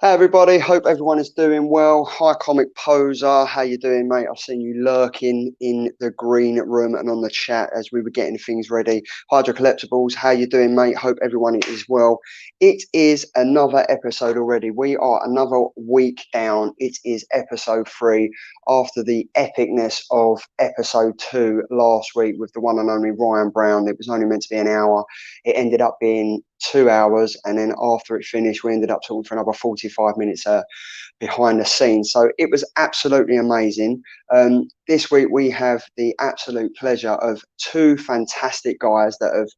Hey everybody, hope everyone is doing well. Hi Comic Poser, how you doing, mate? I've seen you lurking in the green room and on the chat as we were getting things ready. Hydro Collectibles, how you doing, mate? Hope everyone is well. It is another episode already. We are another week down. It is episode 3 after the epicness of episode 2 last week with the one and only Ryan Brown. It was only meant to be an hour. It ended up being 2 hours, and then after it finished we ended up talking for another 45 minutes behind the scenes, so it was absolutely amazing. This week we have the absolute pleasure of two fantastic guys that have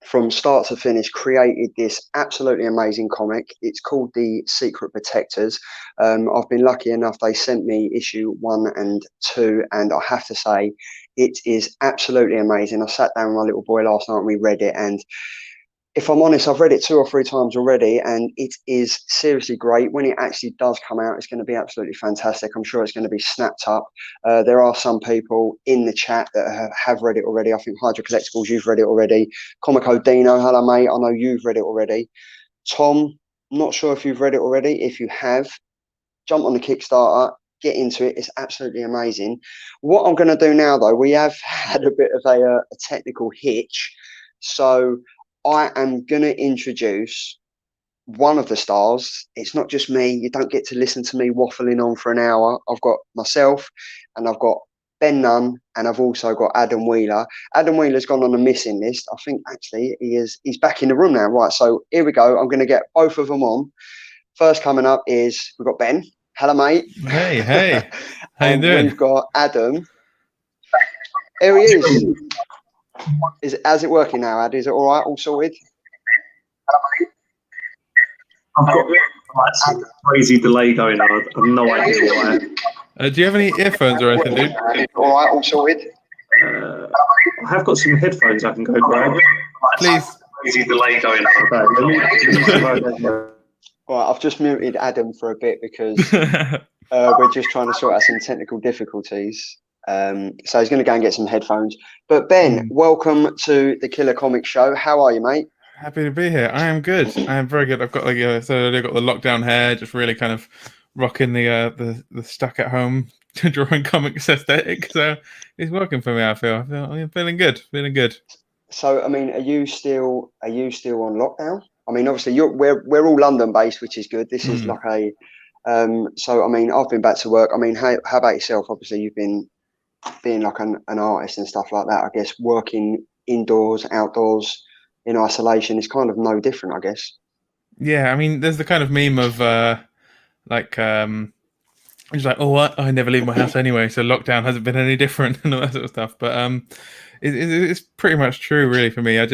from start to finish created this absolutely amazing comic. It's called The Secret Protectors. I've been lucky enough, they sent me issue 1 and 2, and I have to say it is absolutely amazing. I sat down with my little boy last night and we read it, and if I'm honest, I've read it 2 or 3 times already, and it is seriously great. When it actually does come out, it's going to be absolutely fantastic. I'm sure it's going to be snapped up. There are some people in the chat that have read it already. I think Hydro Collectibles, you've read it already. Comico Dino, hello, mate. I know you've read it already. Tom, not sure if you've read it already. If you have, jump on the Kickstarter. Get into it. It's absolutely amazing. What I'm going to do now, though, we have had a bit of a technical hitch. So I am going to introduce one of the stars. It's not just me. You don't get to listen to me waffling on for an hour. I've got myself and I've got Ben Nunn, and I've also got Adam Wheeler. Adam Wheeler's gone on the missing list. I think actually he's back in the room now. Right, so here we go. I'm going to get both of them on. First coming up is we've got Ben. Hello, mate. Hey. How you doing? We've got Adam. Here he is. How's it working now, Ad? Is it all right? All sorted? I've got a crazy delay going on. I have no idea why. Do you have any earphones or anything, dude? All right, all sorted. I have got some headphones I can go grab. Please. Crazy delay going on. All right, I've just muted Adam for a bit because we're just trying to sort out some technical difficulties. So he's going to go and get some headphones. But Ben, welcome to the Killer Comics Show. How are you, mate? Happy to be here. I am good. I am very good. I've got I've got the lockdown hair, just really kind of rocking the stuck at home drawing comics aesthetic. So it's working for me. I'm feeling good. Feeling good. So I mean, are you still on lockdown? I mean, obviously we're all London based, which is good. This is like a so I mean, I've been back to work. I mean, how about yourself? Obviously, you've been being like an artist and stuff like that. I guess working indoors, outdoors, in isolation is kind of no different, I guess. Yeah, I mean, there's the kind of meme of it's like, oh, I never leave my house anyway, so lockdown hasn't been any different and all that sort of stuff. But it's pretty much true, really, for me. I have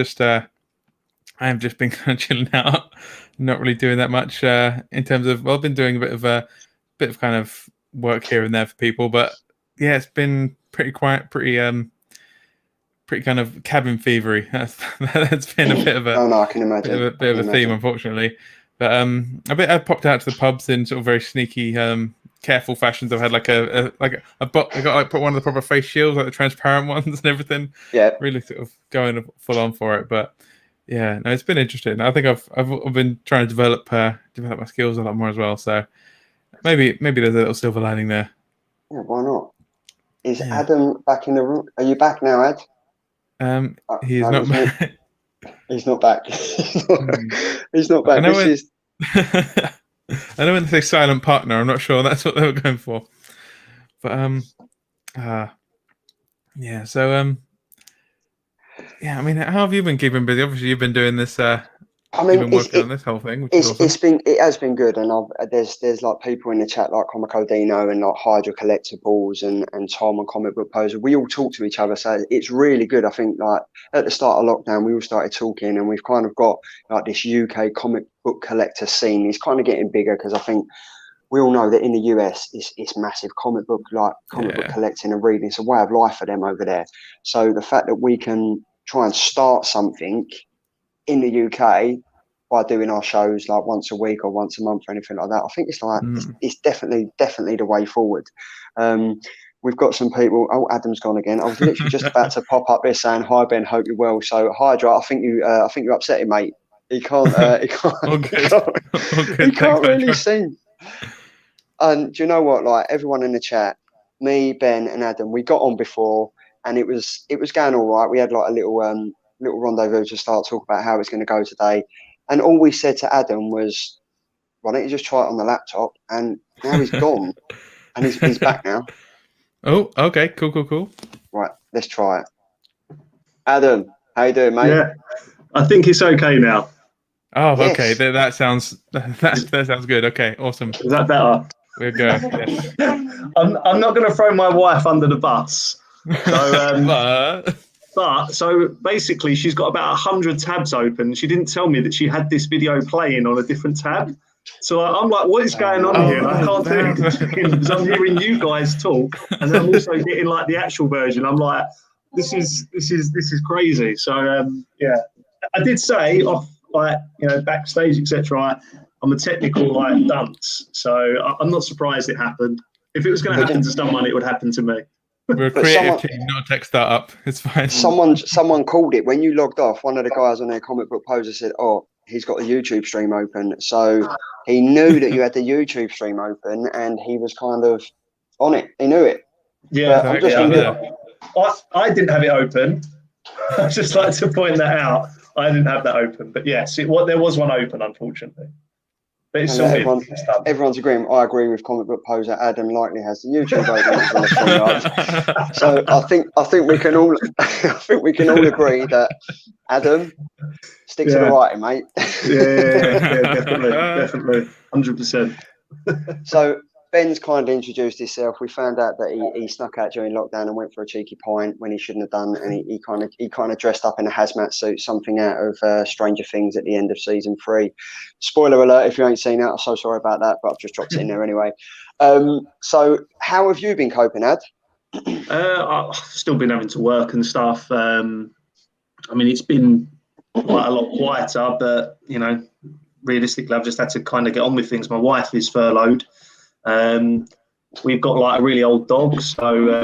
just been kind of chilling out, not really doing that much in terms of. Well, I've been doing a bit of kind of work here and there for people, but yeah, it's been pretty quiet, pretty kind of cabin fevery. That's been a bit of a oh no, I can imagine. bit of a theme, unfortunately. But I popped out to the pubs in sort of very sneaky, careful fashions. I've had I got put one of the proper face shields, like the transparent ones and everything. Yeah, really sort of going full on for it. But yeah, no, it's been interesting. I think I've been trying to develop my skills a lot more as well. So maybe there's a little silver lining there. Yeah, why not? Is Adam back in the room? Are you back now, Ad? He's not back. He's not back. He's not back. I know when they say silent partner, I'm not sure that's what they were going for. But yeah. So yeah. I mean, how have you been keeping busy? Obviously, you've been doing this. I mean, you've been working on this whole thing. Which is awesome. It has been good, and there's like people in the chat like Comico Dino and like Hydro Collectibles and Tom and Comic Book Poser. We all talk to each other, so it's really good. I think like at the start of lockdown, we all started talking, and we've kind of got like this UK comic book collector scene. It's kind of getting bigger because I think we all know that in the US it's massive. Comic book collecting and reading, it's a way of life for them over there. So the fact that we can try and start something in the UK by doing our shows like once a week or once a month or anything like that, I think it's like it's definitely the way forward. We've got some people. Oh, Adam's gone again. I was literally just about to pop up here saying hi, Ben. Hope you're well. So Hydra, I think you upset him, mate. He can't. He can't. All good. He can't, All good. he can't Thanks, really Pedro. sing. And do you know what? Like everyone in the chat, me, Ben, and Adam, we got on before, and it was going all right. We had like a little rendezvous to start talking about how it's going to go today, and all we said to Adam was, "Why don't you just try it on the laptop?" And now he's gone, and he's back now. Oh, okay. Cool. Right, let's try it. Adam, how you doing, mate? Yeah, I think it's okay now. Oh, Yes. okay. That sounds that sounds good. Okay, awesome. Is that better? We'll go. Yes. I'm not going to throw my wife under the bus. So, but so basically, she's got about 100 tabs open. She didn't tell me that she had this video playing on a different tab. So I'm like, what is going on here? And I can't do anything because I'm hearing you guys talk, and then I'm also getting like the actual version. I'm like, this is crazy. So yeah, I did say off, like, you know, backstage, etc. I'm a technical like dunce, so I'm not surprised it happened. If it was going to happen to someone, it would happen to me. We're a creative team, not a tech startup. It's fine. Someone called it when you logged off. One of the guys on their comic book poster said, "Oh, he's got the YouTube stream open." So he knew that you had the YouTube stream open, and he was kind of on it. He knew it. Yeah, I'm just I didn't have it open. I'd just like to point that out. I didn't have that open, but yes, there was one open, unfortunately. But it's everyone's agreeing. I agree with comic book poser. Adam likely has the YouTube open. So I think we can all agree that Adam, stick to the writing, mate. Yeah, definitely, 100%. So Ben's kindly introduced himself. We found out that he snuck out during lockdown and went for a cheeky pint when he shouldn't have done, and he kind of dressed up in a hazmat suit, something out of Stranger Things at the end of season 3. Spoiler alert if you ain't seen it. I'm so sorry about that, but I've just dropped it in there anyway. So how have you been coping, Ad? I've still been having to work and stuff. I mean, it's been quite a lot quieter, but you know, realistically, I've just had to kind of get on with things. My wife is furloughed. We've got like a really old dog, so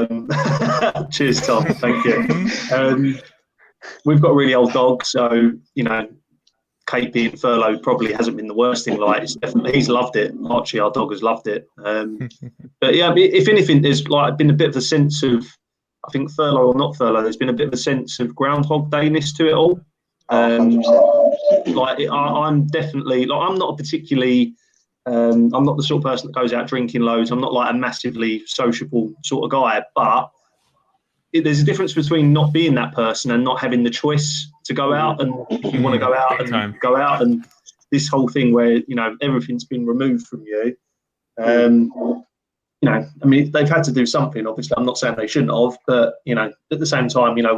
cheers, Tom. Thank you. We've got a really old dog, so you know, Kate being furloughed probably hasn't been the worst thing. Like, it's definitely, he's loved it. Archie, our dog, has loved it. But yeah, if anything, there's like been a bit of a sense of, I think furlough or not furlough, there's been a bit of a sense of Groundhog Day-ness to it all. Like I'm definitely like, I'm not a particularly. I'm not the sort of person that goes out drinking loads. I'm not like a massively sociable sort of guy, but there's a difference between not being that person and not having the choice to go out. And if you want to go out and go out, and this whole thing where, you know, everything's been removed from you, you know, I mean, they've had to do something. Obviously, I'm not saying they shouldn't have, but you know, at the same time, you know,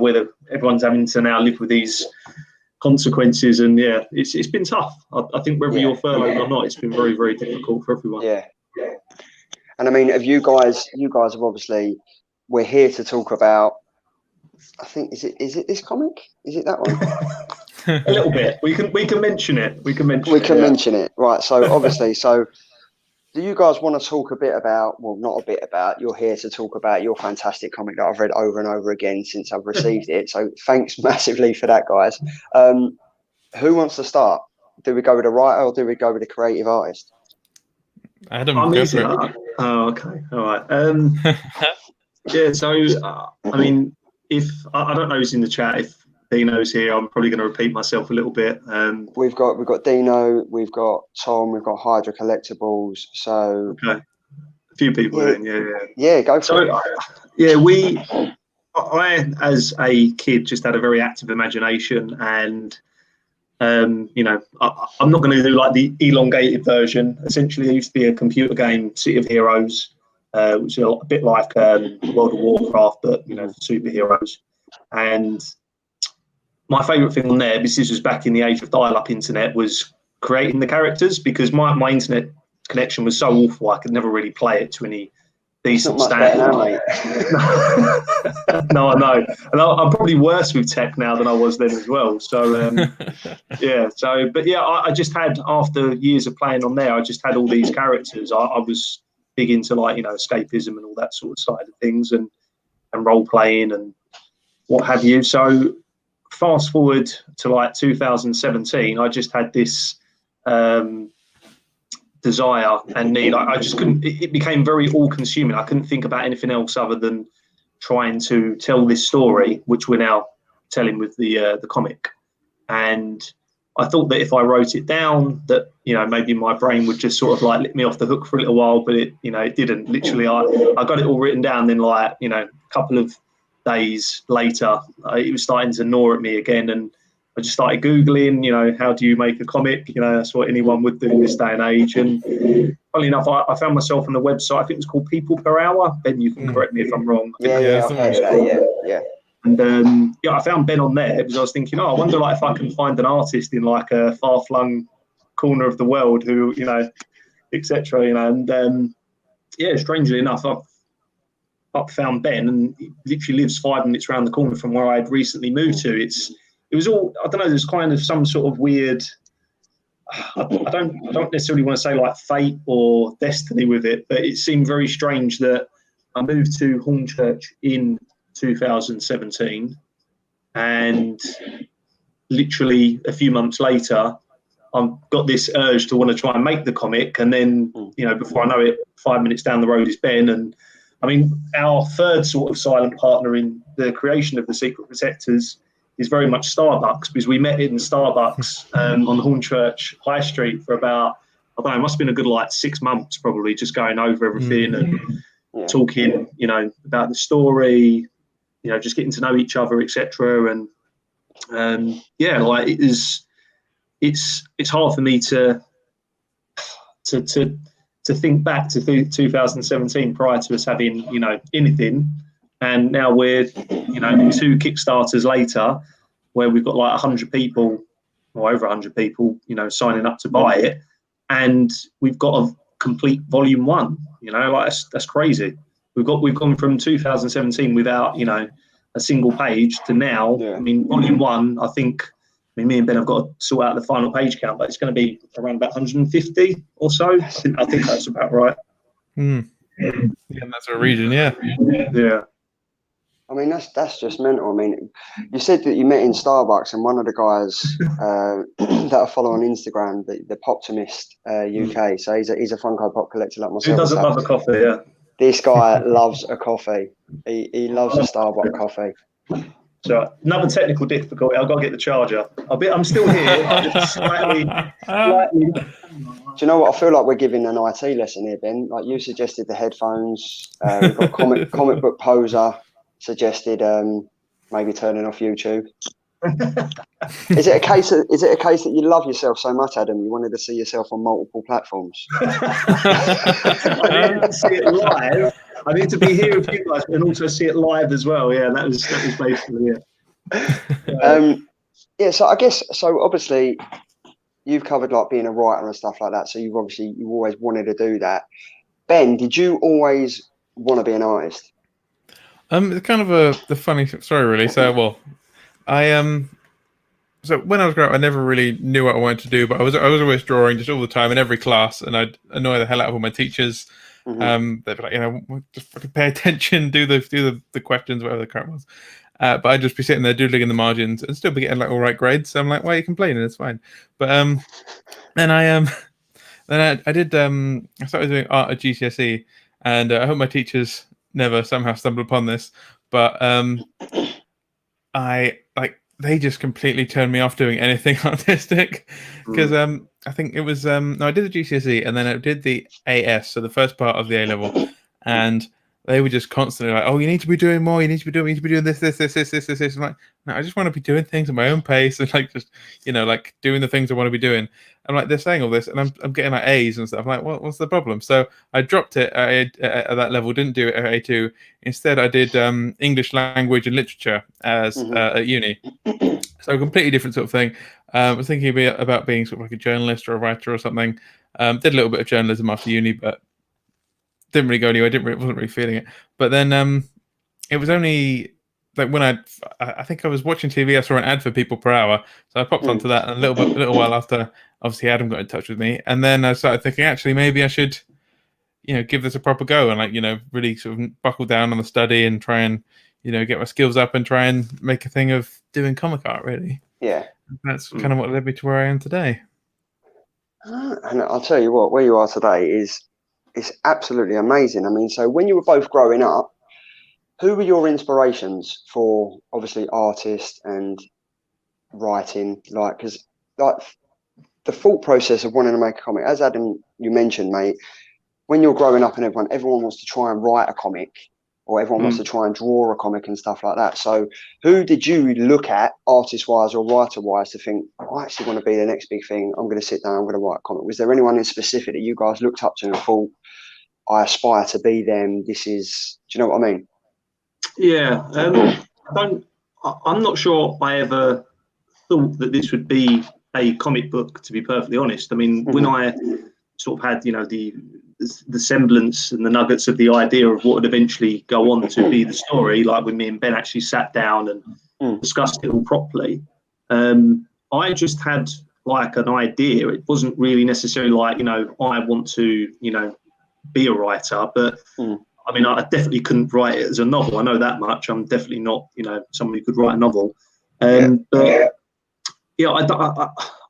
everyone's having to now live with these consequences, and yeah, it's been tough. I think whether you're furloughed or not, it's been very, very difficult for everyone. Yeah. And I mean, have you guys have obviously, we're here to talk about, I think, is it this comic? Is it that one? A little bit. We can mention it. We can mention it. Right. So obviously, do you guys want to talk a bit about, well, not a bit about, you're here to talk about your fantastic comic that I've read over and over again since I've received it. So thanks massively for that, guys. Who wants to start? Do we go with the writer or do we go with the creative artist? Adam, go for it. Oh, okay. All right. Yeah, so, I mean, if, I don't know who's in the chat, if Dino's here, I'm probably going to repeat myself a little bit. We've got Dino, we've got Tom, we've got Hydra Collectibles. So okay, a few people in, yeah, go for it. Yeah, I as a kid just had a very active imagination, and you know, I'm not going to do like the elongated version. Essentially, it used to be a computer game, City of Heroes, which is a bit like World of Warcraft, but you know, for superheroes. And my favourite thing on there, because this was back in the age of dial-up internet, was creating the characters, because my internet connection was so awful I could never really play it to any decent standard. No, I know. And I'm probably worse with tech now than I was then as well. So, yeah. So, but yeah, I just had, after years of playing on there, I just had all these characters. I was big into, like, you know, escapism and all that sort of side of things, and role-playing and what have you. So fast forward to like 2017, I just had this desire and need. I just couldn't. It became very all-consuming. I couldn't think about anything else other than trying to tell this story, which we're now telling with the comic. And I thought that if I wrote it down, that maybe my brain would just sort of like let me off the hook for a little while, but it didn't. Literally, I got it all written down. Then like a couple of days later, it was starting to gnaw at me again, and I just started Googling, how do you make a comic? That's what anyone would do in this day and age. And funnily enough, I found myself on a website. I think it was called People Per Hour. Ben, you can correct me if I'm wrong. Yeah, I've heard of that. Yeah. And I found Ben on there because I was thinking, I wonder like if I can find an artist in like a far-flung corner of the world who, etc. And strangely enough, I've found Ben, and he literally lives 5 minutes around the corner from where I had recently moved to. It was all, I don't know, there's kind of some sort of weird, I don't necessarily want to say like fate or destiny with it, but it seemed very strange that I moved to Hornchurch in 2017, and literally a few months later, I've got this urge to want to try and make the comic. And then, before I know it, 5 minutes down the road is Ben. And I mean, our third sort of silent partner in the creation of the Secret Protectors is very much Starbucks, because we met in Starbucks on Hornchurch High Street for about, I don't know, it must have been a good like 6 months probably, just going over everything and talking, about the story, just getting to know each other, etc. And like it's hard for me to think back to 2017 prior to us having anything. And now we're, 2 Kickstarters later, where we've got like 100 people or over 100 people, signing up to buy it. And we've got a complete volume 1, like that's crazy. We've gone from 2017 without, a single page to now. Yeah. I mean, volume 1, I think, me and Ben have got to sort out the final page count, but it's going to be around about 150 or so. I think that's about right. Yeah, that's a region, yeah. I mean, that's just mental. I mean, you said that you met in Starbucks, and one of the guys that I follow on Instagram, the Poptimist UK, so he's a Funko Pop collector like myself. Who doesn't love a coffee, yeah. This guy loves a coffee. He loves a Starbucks coffee. So another technical difficulty, I've got to get the charger. I'm still here, just slightly. Do you know what? I feel like we're giving an IT lesson here, Ben. Like you suggested the headphones. We've got comic book poser suggested maybe turning off YouTube. Is it a case that you love yourself so much, Adam, you wanted to see yourself on multiple platforms? I didn't see it live. I need to be here with you guys, but also see it live as well. Yeah, that was basically it. So I guess, obviously you've covered like being a writer and stuff like that, so you've always wanted to do that. Ben, did you always want to be an artist? It's kind of the funny story, really. So, so when I was growing up, I never really knew what I wanted to do, but I was always drawing just all the time in every class, and I'd annoy the hell out of all my teachers. They'd be like, just fucking pay attention, do the questions, whatever the crap was. But I'd just be sitting there doodling in the margins and still be getting like all right grades. So I'm like, why are you complaining? It's fine. But then I did I started doing art at GCSE, and I hope my teachers never somehow stumble upon this, but they just completely turned me off doing anything artistic, because I think it was I did the GCSE and then I did the AS, so the first part of the A level, and they were just constantly like, oh, you need to be doing more, you need to be doing this. I'm like, no, I just want to be doing things at my own pace and like just like doing the things I want to be doing. I'm like, they're saying all this and I'm getting like A's and stuff. I'm like, what's the problem? So I dropped it at that level, didn't do it at A2. Instead, I did English language and literature as at uni. So a completely different sort of thing. I was thinking about being sort of like a journalist or a writer or something. Did a little bit of journalism after uni, but didn't really go anywhere. Wasn't really feeling it. But then it was only like when I think I was watching TV, I saw an ad for People Per Hour, so I popped onto that. And a little while after, obviously Adam got in touch with me, and then I started thinking, actually, maybe I should, give this a proper go and really sort of buckle down on the study and try and get my skills up and try and make a thing of doing comic art. Really, Yeah. that's kind of what led me to where I am today. And I'll tell you what, where you are today is absolutely amazing. I mean, so when you were both growing up, who were your inspirations for obviously artists and writing? Like, because like the thought process of wanting to make a comic, as Adam, you mentioned, mate, when you're growing up and everyone wants to try and write a comic, or everyone wants to try and draw a comic and stuff like that. So who did you look at, artist-wise or writer-wise, to think, I actually want to be the next big thing, I'm going to sit down, I'm going to write a comic? Was there anyone in specific that you guys looked up to and thought, I aspire to be them, this is, do you know what I mean? Yeah, I'm not sure I ever thought that this would be a comic book, to be perfectly honest. I mean, when I sort of had, the semblance and the nuggets of the idea of what would eventually go on to be the story, like when me and Ben actually sat down and discussed it all properly, I just had like an idea. It wasn't really necessarily like, I want to, be a writer, but I mean, I definitely couldn't write it as a novel. I know that much. I'm definitely not, somebody who could write a novel. But yeah, I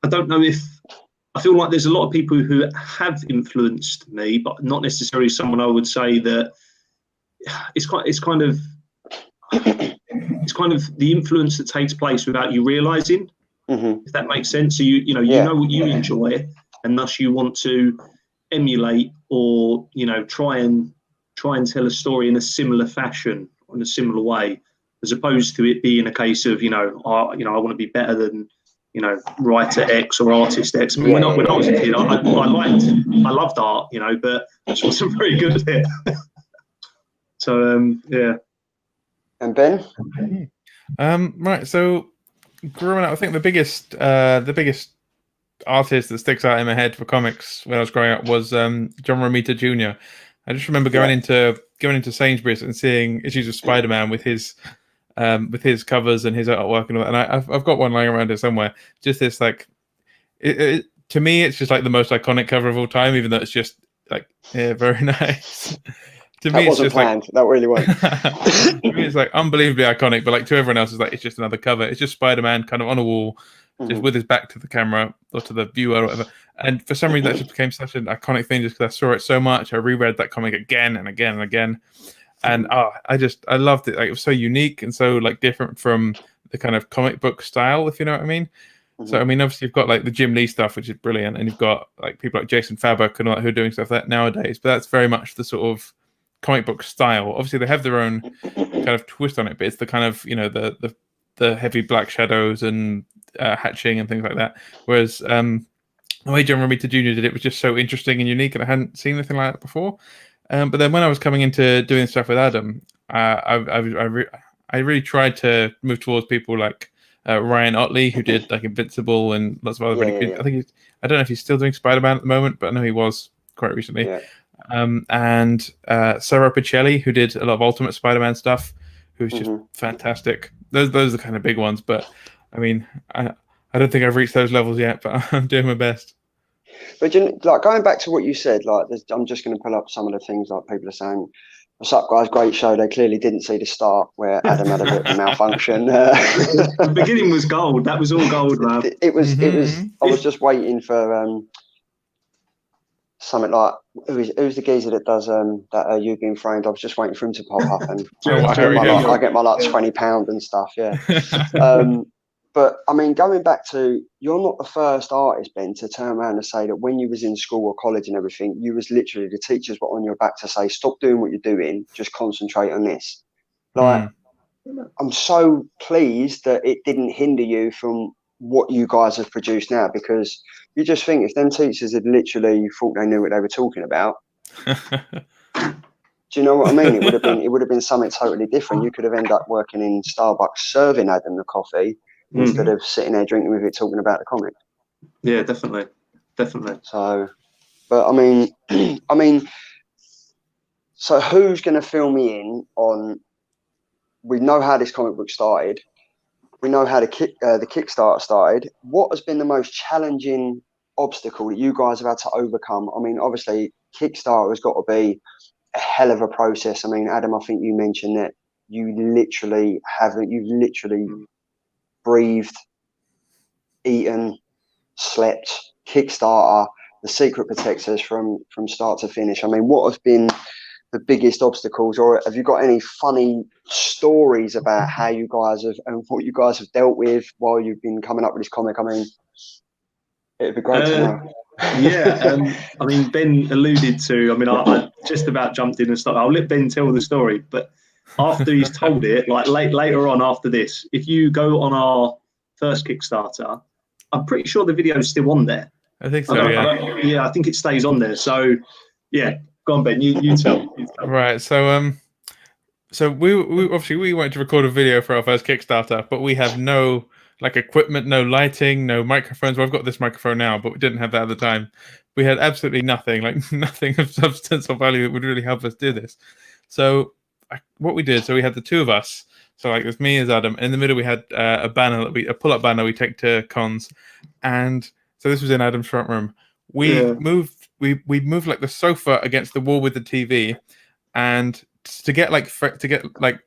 don't know if, I feel like there's a lot of people who have influenced me, but not necessarily someone I would say that it's kind of the influence that takes place without you realizing, if that makes sense. So you know what you enjoy, and thus you want to emulate or try and tell a story in a similar fashion, in a similar way, as opposed to it being a case of I want to be better than writer X or artist X. I mean, when I was a kid, I loved art, but I just wasn't very good at it. So yeah. And Ben? Right. So growing up, I think the biggest artist that sticks out in my head for comics when I was growing up was John Romita Jr. I just remember going into Sainsbury's and seeing issues of Spider-Man with his covers and his artwork and all that. And I've got one lying around here somewhere. Just this to me, it's just like the most iconic cover of all time, even though it's just like very nice. To me, it's just planned. That really wasn't. To me, it's like unbelievably iconic, but like to everyone else, it's like it's just another cover. It's just Spider-Man kind of on a wall, just with his back to the camera or to the viewer or whatever. And for some reason, that just became such an iconic thing just because I saw it so much. I reread that comic again and again and again. And I loved it. Like, it was so unique and so like different from the kind of comic book style, if you know what I mean. So I mean, obviously you've got like the Jim Lee stuff, which is brilliant, and you've got like people like Jason Fabok and all that who are doing stuff like that nowadays. But that's very much the sort of comic book style. Obviously, they have their own kind of twist on it, but it's the kind of the heavy black shadows and hatching and things like that. Whereas the way John Romita Jr. did it was just so interesting and unique, and I hadn't seen anything like that before. But then when I was coming into doing stuff with Adam, I really tried to move towards people like Ryan Otley, who did like Invincible and lots of other really good. I don't know if he's still doing Spider-Man at the moment, but I know he was quite recently. Yeah. And Sarah Pichelli, who did a lot of Ultimate Spider-Man stuff, who's just fantastic. Those are the kind of big ones. But I mean, I don't think I've reached those levels yet, but I'm doing my best. But like going back to what you said, like I'm just going to pull up some of the things like people are saying. What's up, guys? Great show. They clearly didn't see the start where Adam had a bit of a malfunction. The beginning was gold. That was all gold, man. It was. I was just waiting for something like who's the geezer that does that You Being Framed. I was just waiting for him to pop up, and I get my like £20 and stuff. Yeah. But I mean, going back to, you're not the first artist, Ben, to turn around and say that when you was in school or college and everything, you was literally, the teachers were on your back to say, stop doing what you're doing, just concentrate on this. Like, I'm so pleased that it didn't hinder you from what you guys have produced now, because you just think if them teachers had literally thought they knew what they were talking about, do you know what I mean? It would have been something totally different. You could have ended up working in Starbucks serving Adam the coffee instead of sitting there drinking with it, talking about the comic. Yeah, definitely. So, but I mean, so who's going to fill me in on? We know how this comic book started. We know how the Kickstarter started. What has been the most challenging obstacle that you guys have had to overcome? I mean, obviously, Kickstarter has got to be a hell of a process. I mean, Adam, I think you mentioned that you literally haven't. You've literally breathed, eaten, slept, Kickstarter, the secret protectors from start to finish. I mean, what have been the biggest obstacles, or have you got any funny stories about how you guys have and what you guys have dealt with while you've been coming up with this comic? I mean, it'd be great to know. I mean, Ben alluded to, I mean, I just about jumped in and started. I'll let Ben tell the story, but after he's told it, like later on after this, if you go on our first Kickstarter, I'm pretty sure the video is still on there. I think so, yeah. I think it stays on there. So, yeah, go on, Ben, you tell. Right, so we obviously we wanted to record a video for our first Kickstarter, but we have no equipment, no lighting, no microphones. Well, I've got this microphone now, but we didn't have that at the time. We had absolutely nothing, nothing of substance or value that would really help us do this. So what we did, so we had the two of us. So there's me as Adam. In the middle, we had a banner a pull-up banner we take to cons, and so this was in Adam's front room. We moved the sofa against the wall with the TV, and to get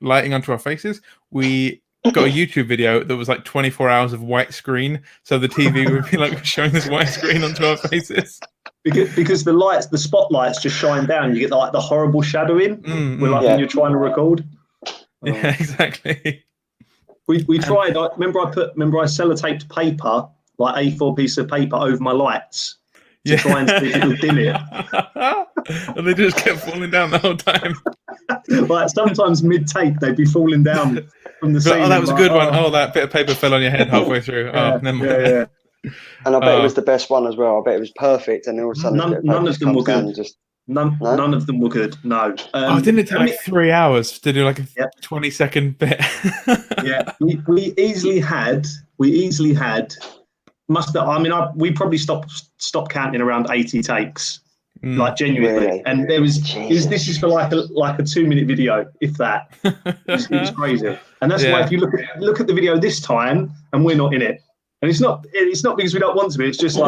lighting onto our faces, we got a YouTube video that was 24 hours of white screen, so the TV would be showing this white screen onto our faces. Because the spotlights just shine down. You get the horrible shadowing when you're trying to record. Yeah, exactly. We tried. Remember I sellotaped paper, A4 piece of paper, over my lights to try and see if it would dim it. And they just kept falling down the whole time. Sometimes mid-take they'd be falling down from the ceiling. Oh, that was a good one. Oh, that bit of paper fell on your head halfway through. Yeah, never mind. Yeah. And I bet it was the best one as well. I bet it was perfect. And all of a sudden, none of them were good. None of them were good. No. Didn't it take 3 hours to do a 20-second bit? Yeah, we easily had. We probably stopped counting around 80 takes. Genuinely, really? And there was this is for like a 2-minute video, if that. It was crazy, and that's why if you look at the video this time, and we're not in it, and it's not because we don't want to be. It's just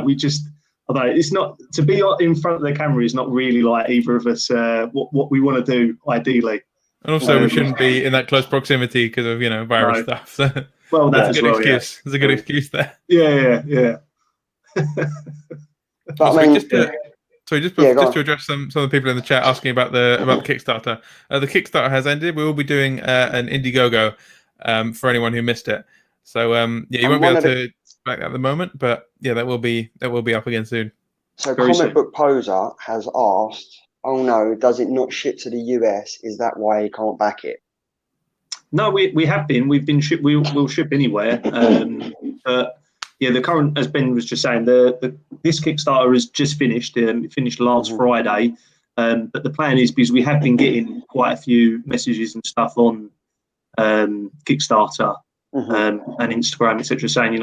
we just. Although it's not to be in front of the camera is not really either of us what we want to do ideally. And also, we shouldn't be in that close proximity because of virus stuff. So well, that's a good excuse. There's a good excuse there. Yeah. But I mean, just to address some of the people in the chat asking about the Kickstarter. The Kickstarter has ended. We will be doing an Indiegogo for anyone who missed it. So you won't be able to back at the moment, but that will be up again soon. So Comic Book Poser has asked, "Oh no, does it not ship to the US? Is that why he can't back it?" No, we have been. We've been ship. We'll ship anywhere. But the current, as Ben was just saying, this Kickstarter has just finished. It finished last Friday. But the plan is, because we have been getting quite a few messages and stuff on Kickstarter and Instagram, etc., saying,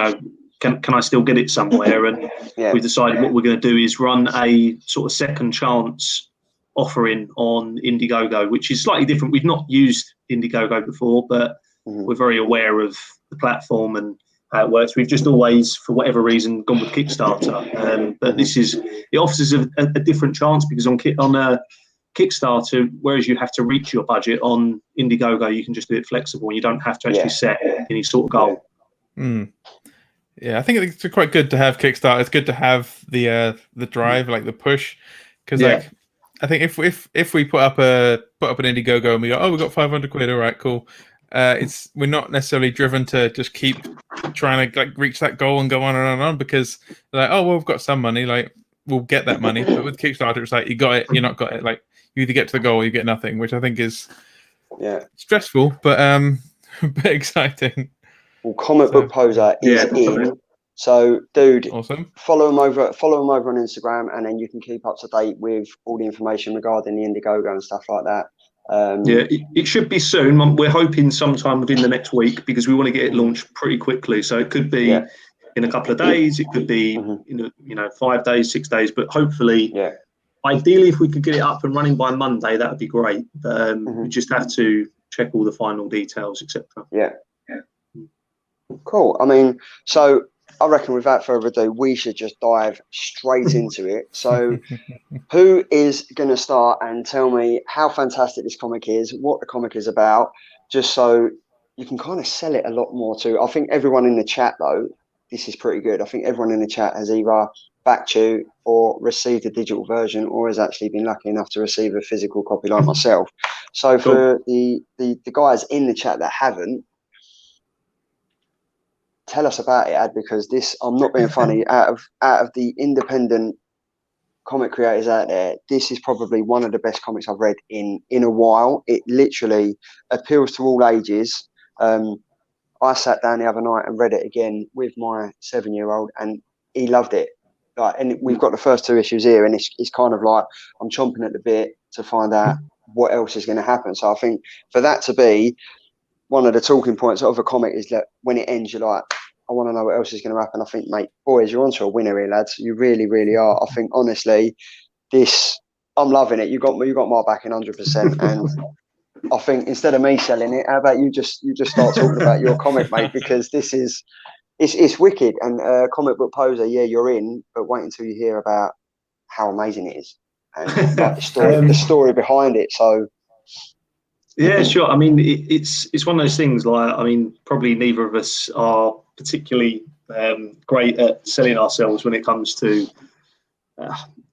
can I still get it somewhere? And we decided what we're going to do is run a sort of second chance offering on Indiegogo, which is slightly different. We've not used Indiegogo before, but we're very aware of the platform and how it works. We've just always, for whatever reason, gone with Kickstarter. But it offers us a different chance, because on Kickstarter, whereas you have to reach your budget, on Indiegogo you can just do it flexible and you don't have to actually set any sort of goal. Yeah, I think it's quite good to have Kickstarter. It's good to have the drive, the push, because I think if we put up an Indiegogo and we go, we've got 500 quid, all right, cool. We're not necessarily driven to just keep trying to reach that goal and go on and on and on, because we've got some money, we'll get that money. But with Kickstarter, it's you got it, you're not got it. You either get to the goal or you get nothing, which I think is stressful, but exciting. Well, Comic Book Poser is in. So, dude, awesome. Follow him over on Instagram, and then you can keep up to date with all the information regarding the Indiegogo and stuff like that. It should be soon. We're hoping sometime within the next week, because we want to get it launched pretty quickly. So it could be in a couple of days. It could be 5 days, 6 days. But hopefully, ideally, if we could get it up and running by Monday, that would be great. We just have to check all the final details, etc. Yeah. Cool. I mean, so I reckon without further ado, we should just dive straight into it. So who is going to start and tell me how fantastic this comic is, what the comic is about, just so you can kind of sell it a lot more too. I think everyone in the chat, though, this is pretty good. I think everyone in the chat has either backed you or received a digital version or has actually been lucky enough to receive a physical copy like myself. So for the guys in the chat that haven't, tell us about it, Ad, because this, I'm not being funny, out of the independent comic creators out there, this is probably one of the best comics I've read in a while. It literally appeals to all ages. I sat down the other night and read it again with my 7-year-old, and he loved it. Like, and we've got the first 2 issues here, and it's kind of like I'm chomping at the bit to find out what else is going to happen. So I think for that to be one of the talking points of a comic is that when it ends, you're like, I want to know what else is going to happen. I think, mate, boys, you're onto a winner here, lads. You really, really are. I think, honestly, I'm loving it. You got my backing 100%. And I think instead of me selling it, how about you just start talking about your comic, mate? Because this is, it's wicked. And comic book poser, yeah, you're in, but wait until you hear about how amazing it is and like the story behind it. So. Yeah, sure. I mean, it's one of those things. Like, I mean, probably neither of us are particularly great at selling ourselves when it comes to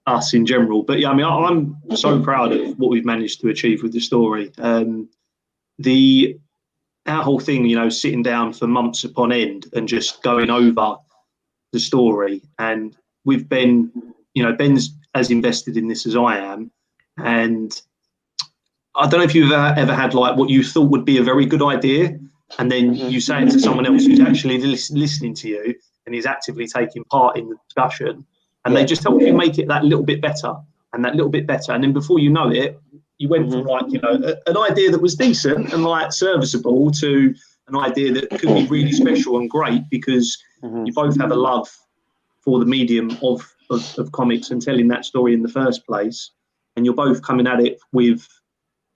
us in general. But yeah, I mean, I'm so proud of what we've managed to achieve with the story. Our whole thing, you know, sitting down for months upon end and just going over the story. And with Ben, you know, Ben's as invested in this as I am, and I don't know if you've ever had like what you thought would be a very good idea, and then you say it to someone else who's actually listening to you and is actively taking part in the discussion, and they just help you make it that little bit better and that little bit better. And then before you know it, you went from like, you know, an idea that was decent and like serviceable to an idea that could be really special and great because you both have a love for the medium of comics and telling that story in the first place. And you're both coming at it with,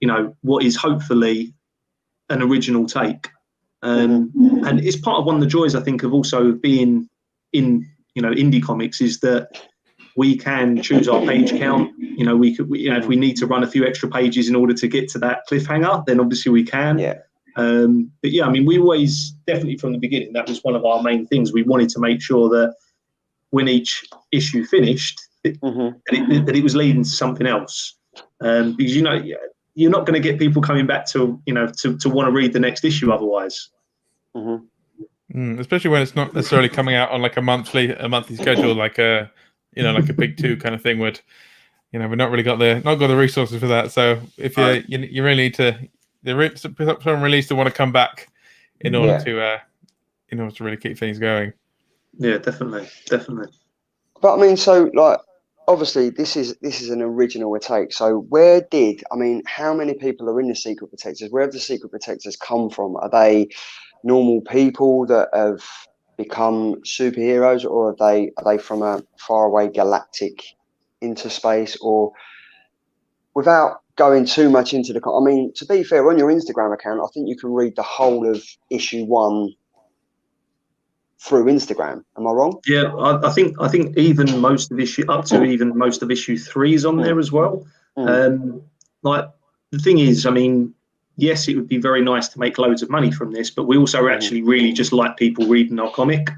you know, what is hopefully an original take. And it's part of one of the joys, I think, of also being in, you know, indie comics is that we can choose our page count. You know, you know, if we need to run a few extra pages in order to get to that cliffhanger, then obviously we can. Yeah. But yeah, I mean, we always, definitely from the beginning, that was one of our main things. We wanted to make sure that when each issue finished, that it was leading to something else. Because, you know, you're not going to get people coming back to, you know, to want to read the next issue otherwise. Especially when it's not necessarily coming out on like a monthly schedule, like a, you know, like a big 2 kind of thing would, you know, we've not got the resources for that. So if you really need to, someone release to want to come back in order to really keep things going. Yeah, definitely. But I mean, so like, obviously this is an original take. So how many people are in the Secret Protectors? Where have the Secret Protectors come from? Are they normal people that have become superheroes, or are they from a faraway galactic interspace? Or without going too much into I mean, to be fair, on your Instagram account, I think you can read the whole of issue 1 through Instagram. Am I wrong? Yeah, I think even most of issue up to even most of issue 3 is on there as well. Like, the thing is, I mean, yes, it would be very nice to make loads of money from this, but we also actually really just like people reading our comic.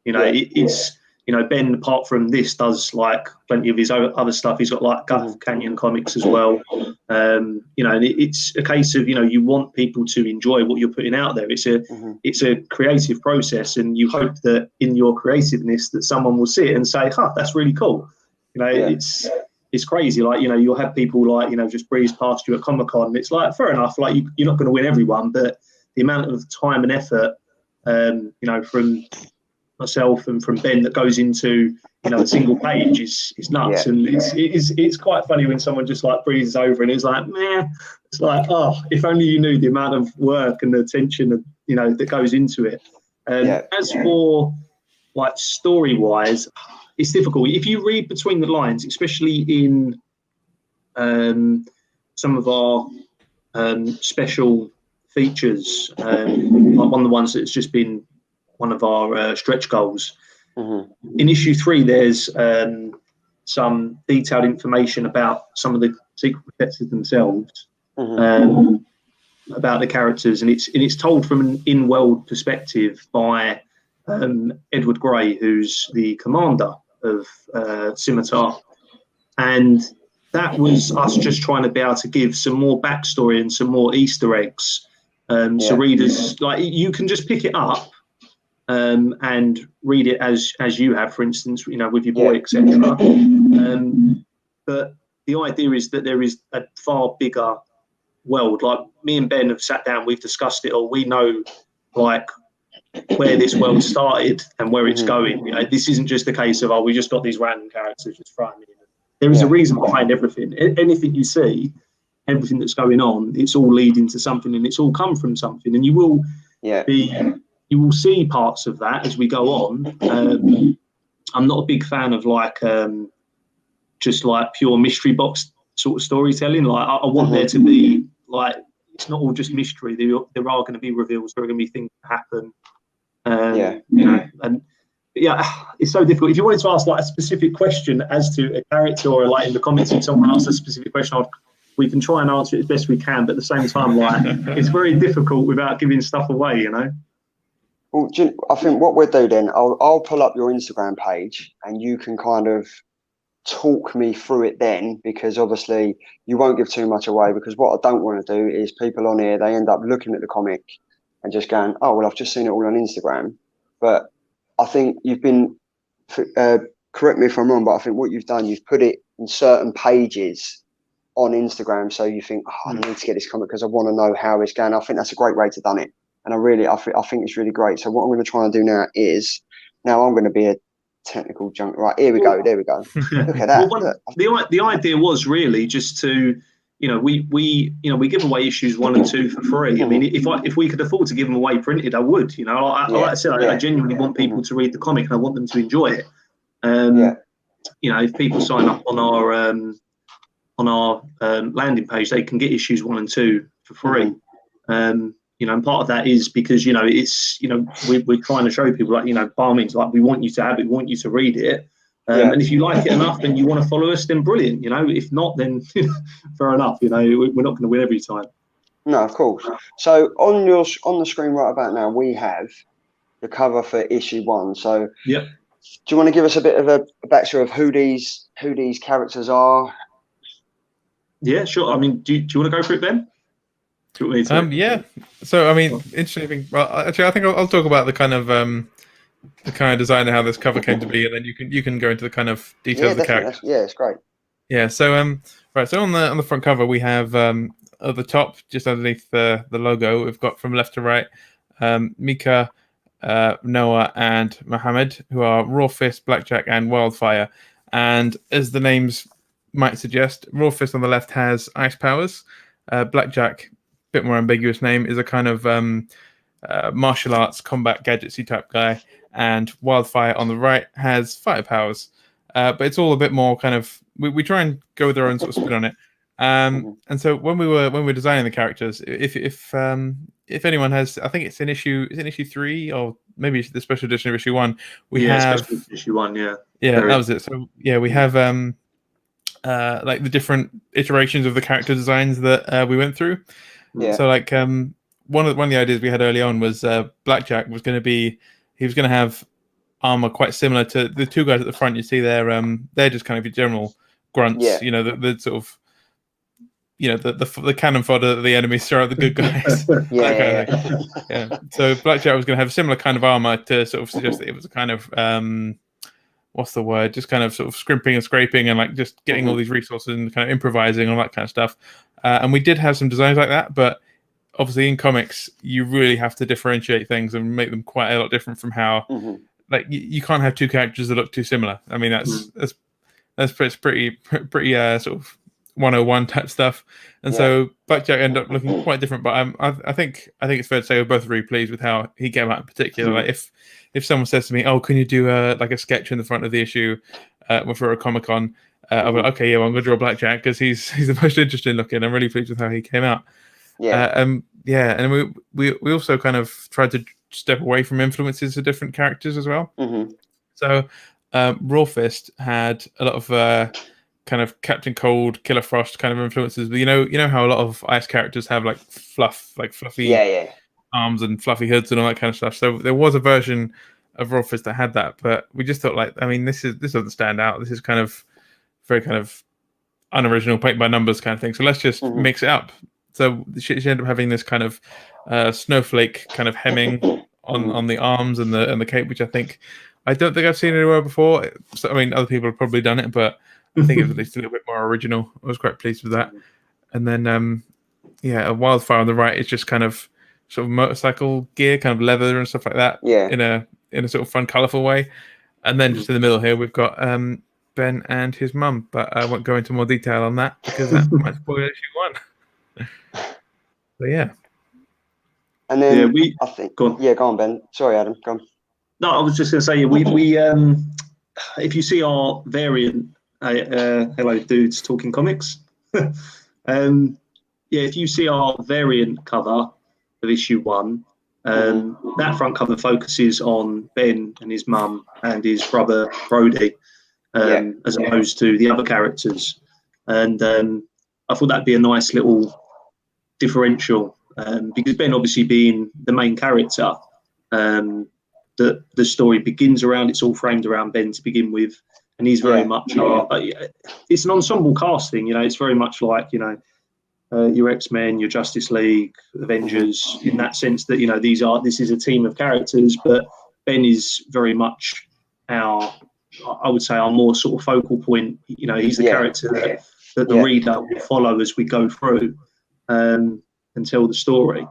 You know, it's, you know, Ben, apart from this, does like plenty of his other stuff. He's got like Gulf Canyon comics as well. You know, and it's a case of, you know, you want people to enjoy what you're putting out there. It's a creative process, and you hope that in your creativeness that someone will see it and say, "Huh, that's really cool." You know, it's crazy. Like, you know, you'll have people like, you know, just breeze past you at Comic-Con, and it's like, fair enough. Like, you're not going to win everyone, but the amount of time and effort, you know, from myself and from Ben that goes into, you know, a single page is nuts. And it's quite funny when someone just like breezes over and it's like, meh. It's like, oh, if only you knew the amount of work and the attention, you know, that goes into it. As for like story wise, it's difficult. If you read between the lines, especially in some of our special features, like one of the ones that's just been one of our stretch goals, In issue 3, there's some detailed information about some of the secret protectors themselves, about the characters, and it's told from an in-world perspective by Edward Gray, who's the commander of Scimitar, and that was us just trying to be able to give some more backstory and some more Easter eggs, so readers, like, you can just pick it up and read it as you have, for instance, you know, with your boy, etc. But the idea is that there is a far bigger world. Like, me and Ben have sat down, we've discussed it all. We know, like, where this world started and where it's going. You know, this isn't just a case of, oh, we just got these random characters, just throw them in. There is a reason behind everything. Anything you see, everything that's going on, it's all leading to something, and it's all come from something. And you will you will see parts of that as we go on. I'm not a big fan of just like pure mystery box sort of storytelling. Like, I want there to be, like, it's not all just mystery. There are going to be reveals. There are going to be things that happen. You know, and it's so difficult. If you wanted to ask, like, a specific question as to a character, or like in the comments, if someone asks a specific question, we can try and answer it as best we can. But at the same time, like, it's very difficult without giving stuff away, you know. Well, I think what we'll do then, I'll pull up your Instagram page, and you can kind of talk me through it then, because obviously you won't give too much away, because what I don't want to do is people on here, they end up looking at the comic and just going, oh, well, I've just seen it all on Instagram. But I think you've been, correct me if I'm wrong, but I think what you've done, you've put it in certain pages on Instagram, so you think, oh, I need to get this comic because I want to know how it's going. I think that's a great way to done it, and I think it's really great. So what I'm going to try and do now is, now I'm going to be a technical junk. Right, here we go. There we go. Look at that. Well, the idea was really just to, you know, we give away issues 1 and 2 for free. I mean, if we could afford to give them away printed, I would. You know, like I said, I genuinely want people to read the comic, and I want them to enjoy it. You know, if people sign up on our landing page, they can get issues 1 and 2 for free. You know, and part of that is because, you know, it's, you know, we're trying to show people, like, you know, by all means, like, we want you to have it, we want you to read it. And if you like it enough and you want to follow us, then brilliant. You know, if not, then fair enough. You know, we're not going to win every time. No, of course. So on the screen right about now, we have the cover for issue 1. So do you want to give us a bit of a backstory of who these characters are? Yeah, sure. I mean, do you want to go for it, Ben? Yeah. So I mean, interesting. Well, actually, I think I'll talk about the kind of design and how this cover came to be, and then you can go into the kind of details of the character. Yeah, it's great. Yeah. So right. So on the front cover, we have at the top, just underneath the logo, we've got from left to right, Mika, Noah, and Mohammed, who are Raw Fist, Blackjack, and Wildfire. And as the names might suggest, Raw Fist on the left has ice powers. Blackjack, bit more ambiguous name, is a kind of martial arts combat gadgetsy type guy, and Wildfire on the right has fire powers, but it's all a bit more kind of, we try and go with our own sort of spin on it. And so when we were designing the characters, if anyone has, I think it's in issue 3, or maybe the special edition of issue 1, we have issue 1. That was it. So we have like the different iterations of the character designs that we went through. So like one of the ideas we had early on was Blackjack was going to have armor quite similar to the 2 guys at the front. You see they're just kind of your general grunts, you know, the sort of, you know, the cannon fodder that the enemies throw at the good guys. So Blackjack was going to have a similar kind of armor to sort of suggest that it was a kind of what's the word? Just kind of sort of scrimping and scraping and like just getting all these resources and kind of improvising and all that kind of stuff. And we did have some designs like that, but obviously in comics, you really have to differentiate things and make them quite a lot different from how, like, you can't have 2 characters that look too similar. I mean, that's pretty sort of 101 type stuff. And so Blackjack ended up looking quite different, but I think it's fair to say we're both really pleased with how he came out in particular. Like if someone says to me, oh, can you do like a sketch in the front of the issue for a Comic-Con, I'll be like, okay, well, I'm going to draw Blackjack because he's the most interesting looking. I'm really pleased with how he came out. And we also kind of tried to step away from influences of different characters as well. So Raw Fist had a lot of kind of Captain Cold, Killer Frost kind of influences. But you know how a lot of ice characters have like fluffy arms and fluffy hoods and all that kind of stuff. So there was a version of Raw Fist that had that, but we just thought, like, I mean, this doesn't stand out. This is kind of very kind of unoriginal, paint by numbers kind of thing. So let's just mix it up. So she ended up having this kind of snowflake kind of hemming on the arms and the cape, which I don't think I've seen anywhere before. So, I mean, other people have probably done it, but I think it was at least a little bit more original. I was quite pleased with that. And then a Wildfire on the right is just kind of sort of motorcycle gear, kind of leather and stuff like that. Yeah. In a sort of fun, colourful way. And then just in the middle here, we've got Ben and his mum, but I won't go into more detail on that because that might spoil issue 1. So yeah. And then I think go on, Ben. Sorry, Adam. Go on. No, I was just going to say we if you see our variant, hello dudes talking comics. If you see our variant cover of issue 1, that front cover focuses on Ben and his mum and his brother Brody, as opposed to the other characters. And I thought that'd be a nice little differential, because Ben obviously being the main character, the story begins around, it's all framed around Ben to begin with, and he's very much it's an ensemble casting, it's very much like your X-Men, your Justice League, Avengers, in that sense that this is a team of characters, but Ben is very much our more sort of focal point. He's the character that the reader will follow as we go through and tell the story.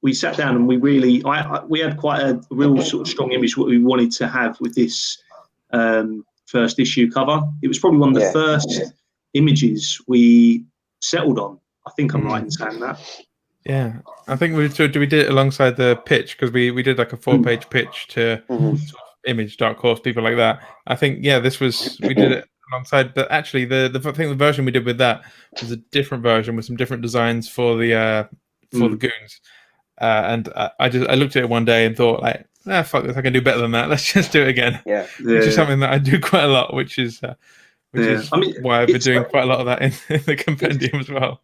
We sat down and we had quite a real sort of strong image what we wanted to have with this first issue cover. It was probably one of the first images we settled on. I think I'm right in saying that. Yeah, I think we did it alongside the pitch, because we did like a 4-page pitch to sort of Image, Dark Horse, people like that. I think we did it alongside, but actually the version we did with that was a different version with some different designs for the goons. And I looked at it one day and thought, like, fuck this, I can do better than that. Let's just do it again. Which is something that I do quite a lot, which is why I've been doing quite a lot of that in the compendium as well.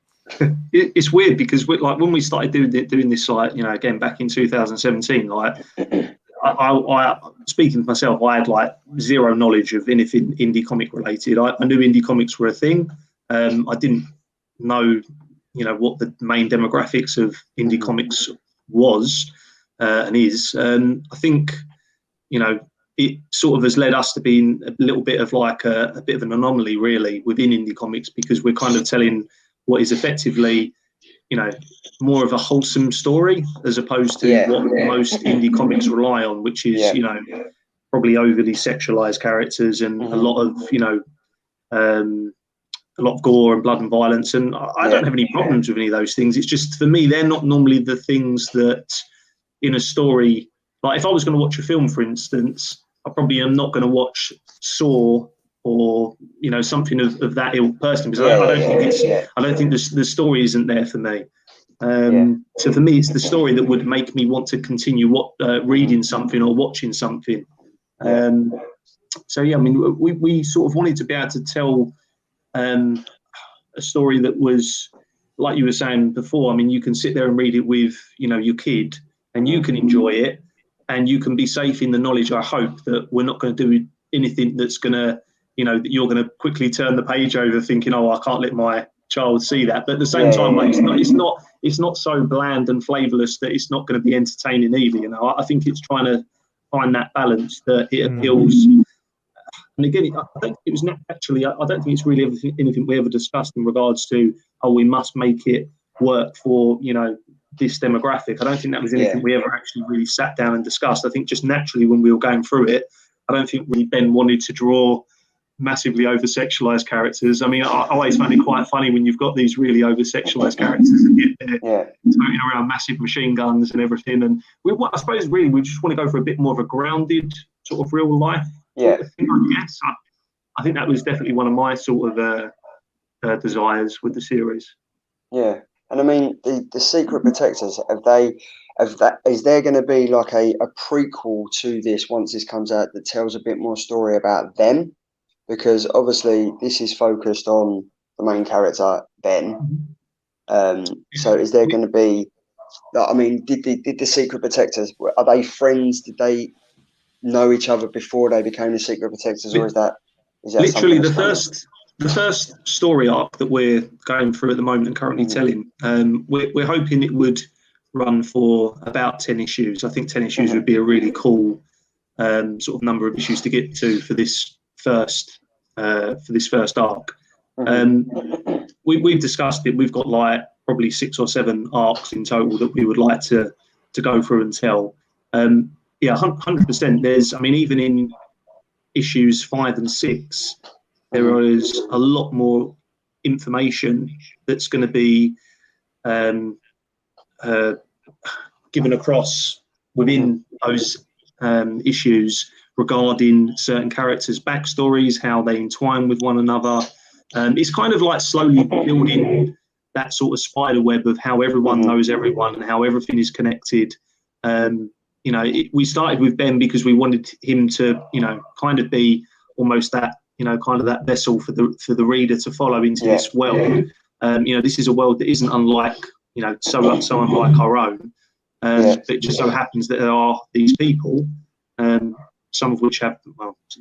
It's weird because when we started doing this, again back in 2017, I speaking for myself, I had like zero knowledge of anything indie comic related. I knew indie comics were a thing. I didn't know what the main demographics of indie comics was and is. I think it sort of has led us to being a little bit of like a bit of an anomaly really within indie comics, because we're kind of telling what is effectively more of a wholesome story as opposed to what most indie comics rely on, which is probably overly sexualized characters and a lot of gore and blood and violence. And I don't have any problems with any of those things. It's just, for me, they're not normally the things that in a story, like if I was going to watch a film, for instance, I probably am not going to watch Saw or something of that ilk personally, because I don't think the story isn't there for me. So for me, it's the story that would make me want to continue reading something or watching something. We sort of wanted to be able to tell a story that was, like you were saying before, I mean, you can sit there and read it with your kid and you can enjoy it, and you can be safe in the knowledge, I hope, that we're not going to do anything that's going to that you're going to quickly turn the page over thinking, oh, I can't let my child see that. But at the same time, it's not so bland and flavourless that it's not going to be entertaining either. I think it's trying to find that balance that it appeals. And again, I don't think it was actually. I don't think it's really anything we ever discussed in regards to, oh, we must make it work for this demographic. I don't think that was anything we ever actually really sat down and discussed. I think just naturally when we were going through it, I don't think really Ben wanted to draw massively over-sexualized characters. I mean, I always find it quite funny when you've got these really over-sexualized characters and they're toting around massive machine guns and everything. And I suppose really we just want to go for a bit more of a grounded sort of real life sort of thing, I guess. I think that was definitely one of my sort of desires with the series. Yeah. And I mean, the Secret Protectors, have they is there going to be like a prequel to this once this comes out that tells a bit more story about them? Because obviously this is focused on the main character, Ben. So is there going to be, I mean, did the Secret Protectors, are they friends? Did they know each other before they became the Secret Protectors, or is that literally the first story arc that we're going through at the moment and currently telling? We're hoping it would run for about 10 issues. I think 10 issues would be a really cool sort of number of issues to get to for this first arc. We've discussed it. We've got like probably 6 or 7 arcs in total that we would like to go through and tell. 100%. There's, I mean, even in issues 5 and 6, there is a lot more information that's going to be given across within those issues regarding certain characters' backstories, how they entwine with one another. It's kind of like slowly building that sort of spider web of how everyone knows everyone and how everything is connected. We started with Ben because we wanted him to, kind of be almost that, kind of that vessel for the reader to follow into this world. This is a world that isn't unlike, so unlike our own. But it just so happens that there are these people, some of which have,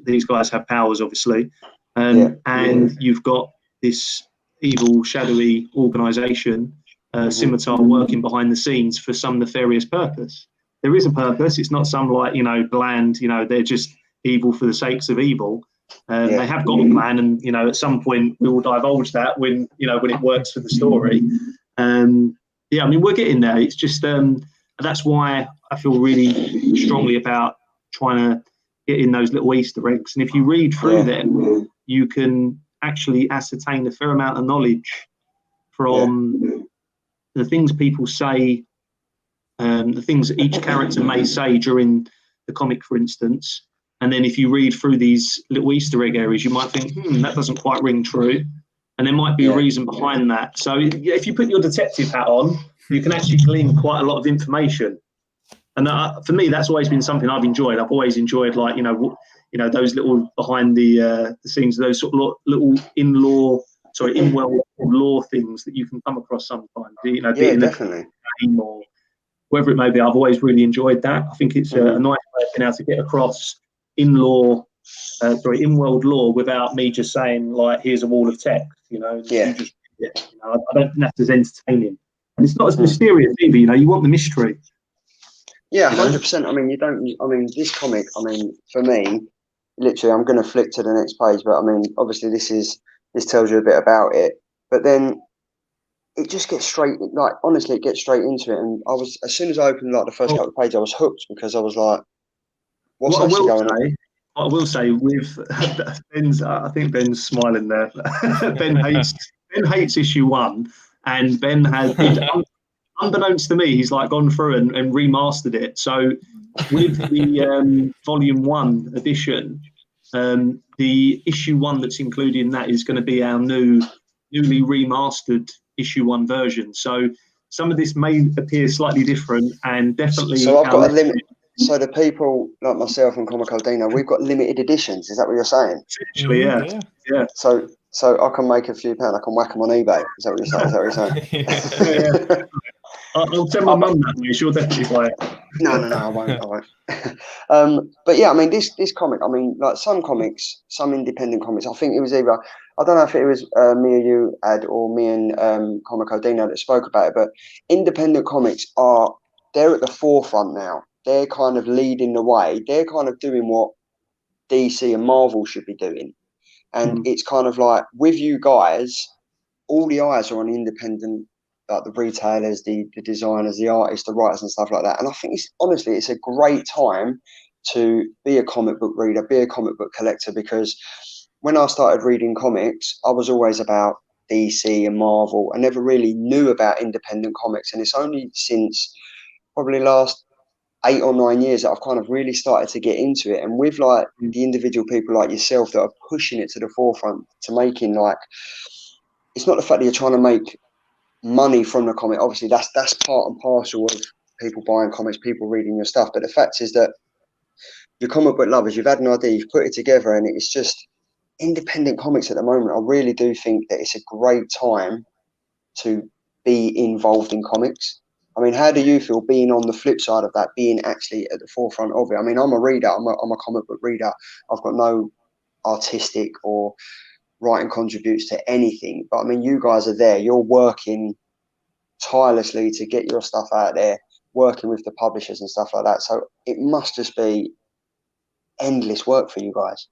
these guys have powers, obviously. And you've got this evil, shadowy organisation, Scimitar, working behind the scenes for some nefarious purpose. There is a purpose. It's not some bland, they're just evil for the sakes of evil. They have got a plan, and at some point we will divulge that when it works for the story. We're getting there. It's just that's why I feel really strongly about trying to get in those little Easter eggs. And if you read through them, you can actually ascertain a fair amount of knowledge from the things people say, the things that each character may say during the comic, for instance. And then if you read through these little Easter egg areas, you might think, that doesn't quite ring true. And there might be a reason behind that. So if you put your detective hat on, you can actually glean quite a lot of information. And for me, that's always been something I've enjoyed. I've always enjoyed, like, those little behind the scenes, those sort of little in-world lore things that you can come across sometimes. Be in definitely. A game or wherever it may be. I've always really enjoyed that. I think it's a nice way of being able to get across in-world lore without me just saying, like, here's a wall of text. I don't think that's as entertaining, and it's not as mysterious either. You want the mystery. 100%. I mean, this comic, for me, literally, I'm going to flick to the next page, but obviously this tells you a bit about it, but then it just gets straight, like, honestly, it gets straight into it. And as soon as I opened like the first couple of pages, I was hooked, because I was like, what's actually going on? What I will say with Ben's, I think Ben's smiling there. Ben hates issue 1, and Ben has, unbeknownst to me, he's like gone through and remastered it. So with the volume 1 edition, the issue 1 that's included in that is going to be our newly remastered issue 1 version. So some of this may appear slightly different, and definitely. So I've got a limit. So the people like myself and Comic Dino, we've got limited editions. Is that what you're saying? Essentially, yeah. So I can make a few pounds. I can whack them on eBay. Is that what you're saying? Yeah. I'll tell my mum that. She'll definitely buy it. No, I won't. But yeah, this comic. Like some comics, some independent comics. I think it was either, I don't know if it was me or you, Ad, or me and Comic Dino that spoke about it. But independent comics they're at the forefront now. They're kind of leading the way. They're kind of doing what DC and Marvel should be doing. And it's kind of like, with you guys, all the eyes are on independent, like the retailers, the designers, the artists, the writers and stuff like that. And I think it's a great time to be a comic book reader, be a comic book collector, because when I started reading comics, I was always about DC and Marvel. I never really knew about independent comics. And it's only since probably last 8 or 9 years that I've kind of really started to get into it. And with like the individual people like yourself that are pushing it to the forefront, to making, like, it's not the fact that you're trying to make money from the comic. Obviously that's part and parcel people buying comics, people reading your stuff. But the fact is that your comic book lovers, you've had an idea, you've put it together, and it's just independent comics at the moment. I really do think that it's a great time to be involved in comics. I mean, how do you feel being on the flip side of that, being actually at the forefront of it? I mean, I'm a reader, I'm a comic book reader. I've got no artistic or writing contributes to anything, but I mean, you guys are there, you're working tirelessly to get your stuff out there, working with the publishers and stuff like that. So it must just be endless work for you guys.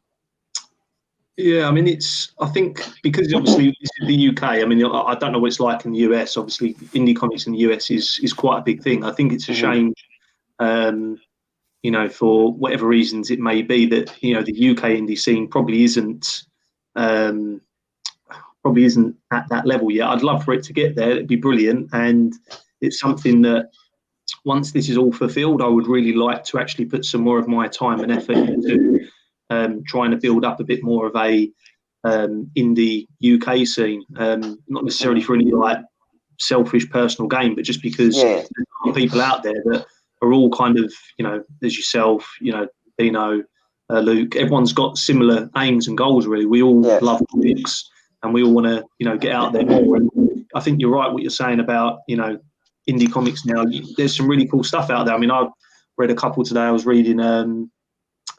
Yeah, I mean, I think because obviously this is the UK, I mean, I don't know what it's like in the US. Obviously, indie comics in the US is quite a big thing. I think it's a shame, you know, for whatever reasons it may be, that, you know, the UK indie scene probably isn't at that level yet. I'd love for it to get there. It'd be brilliant. And it's something that once this is all fulfilled, I would really like to actually put some more of my time and effort into trying to build up a bit more of a indie UK scene, not necessarily for any like selfish personal gain, but just because there's people out there that are all kind of, you know, there's yourself, you know, Dino, Luke, everyone's got similar aims and goals really. We all love comics and we all want to, you know, get out there more. And I think you're right what you're saying about, you know, indie comics now. There's some really cool stuff out there. I mean, I've read a couple today. I was reading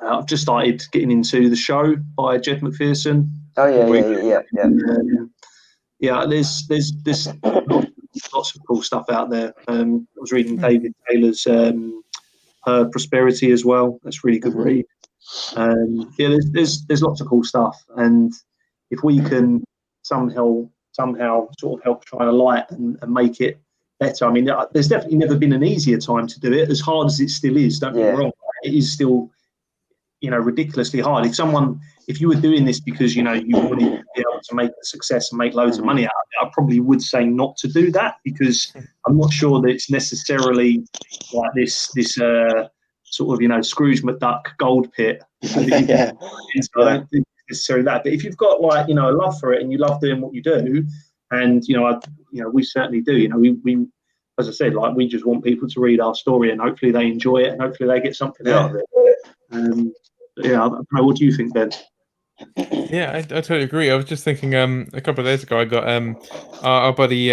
I've just started getting into The Show by Jed McPherson. Oh yeah. Yeah, there's lots of cool stuff out there. I was reading David Taylor's Her Prosperity as well. That's a really good read. Yeah, there's lots of cool stuff, and if we can somehow sort of help shine a light and make it better. I mean, there's definitely never been an easier time to do it, as hard as it still is. Don't get me wrong, it is still, you know, ridiculously hard. If you were doing this because, you know, you wanted to be able to make a success and make loads of money out of it, I probably would say not to do that, because I'm not sure that it's necessarily like this sort of, you know, Scrooge McDuck gold pit. So I don't think it's necessarily that. But if you've got, like, you know, a love for it and you love doing what you do, and you know, we certainly do. You know, we as I said, like, we just want people to read our story and hopefully they enjoy it and hopefully they get something out of it. Yeah, I don't know. What do you think, Ben? Yeah, I totally agree. I was just thinking, a couple of days ago, I got our buddy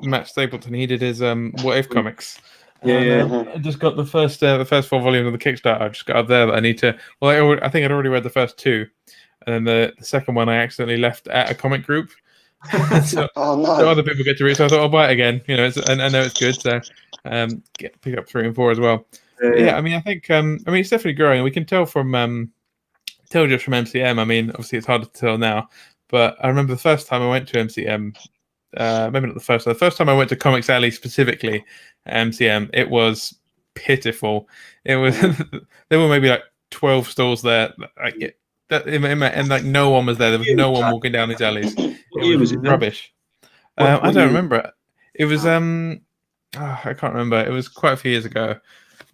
Matt Stapleton. He did his What If comics. I just got the first 4 volumes of the Kickstarter. I just got up there, but I need to. Well, I think I'd already read the first 2, and then the second one I accidentally left at a comic group. So other people get to read. So I thought I'll buy it again. You know, I know it's good. So pick up 3 and 4 as well. Yeah, I mean, I think it's definitely growing. We can tell just from MCM. I mean, obviously it's hard to tell now, but I remember the first time I went to MCM. Maybe not the first. The first time I went to Comics Alley specifically at MCM, it was pitiful. It was there were maybe like 12 stalls there, and like no one was there. There was no one walking down these alleys. It was rubbish. I don't remember. It was I can't remember. It was quite a few years ago.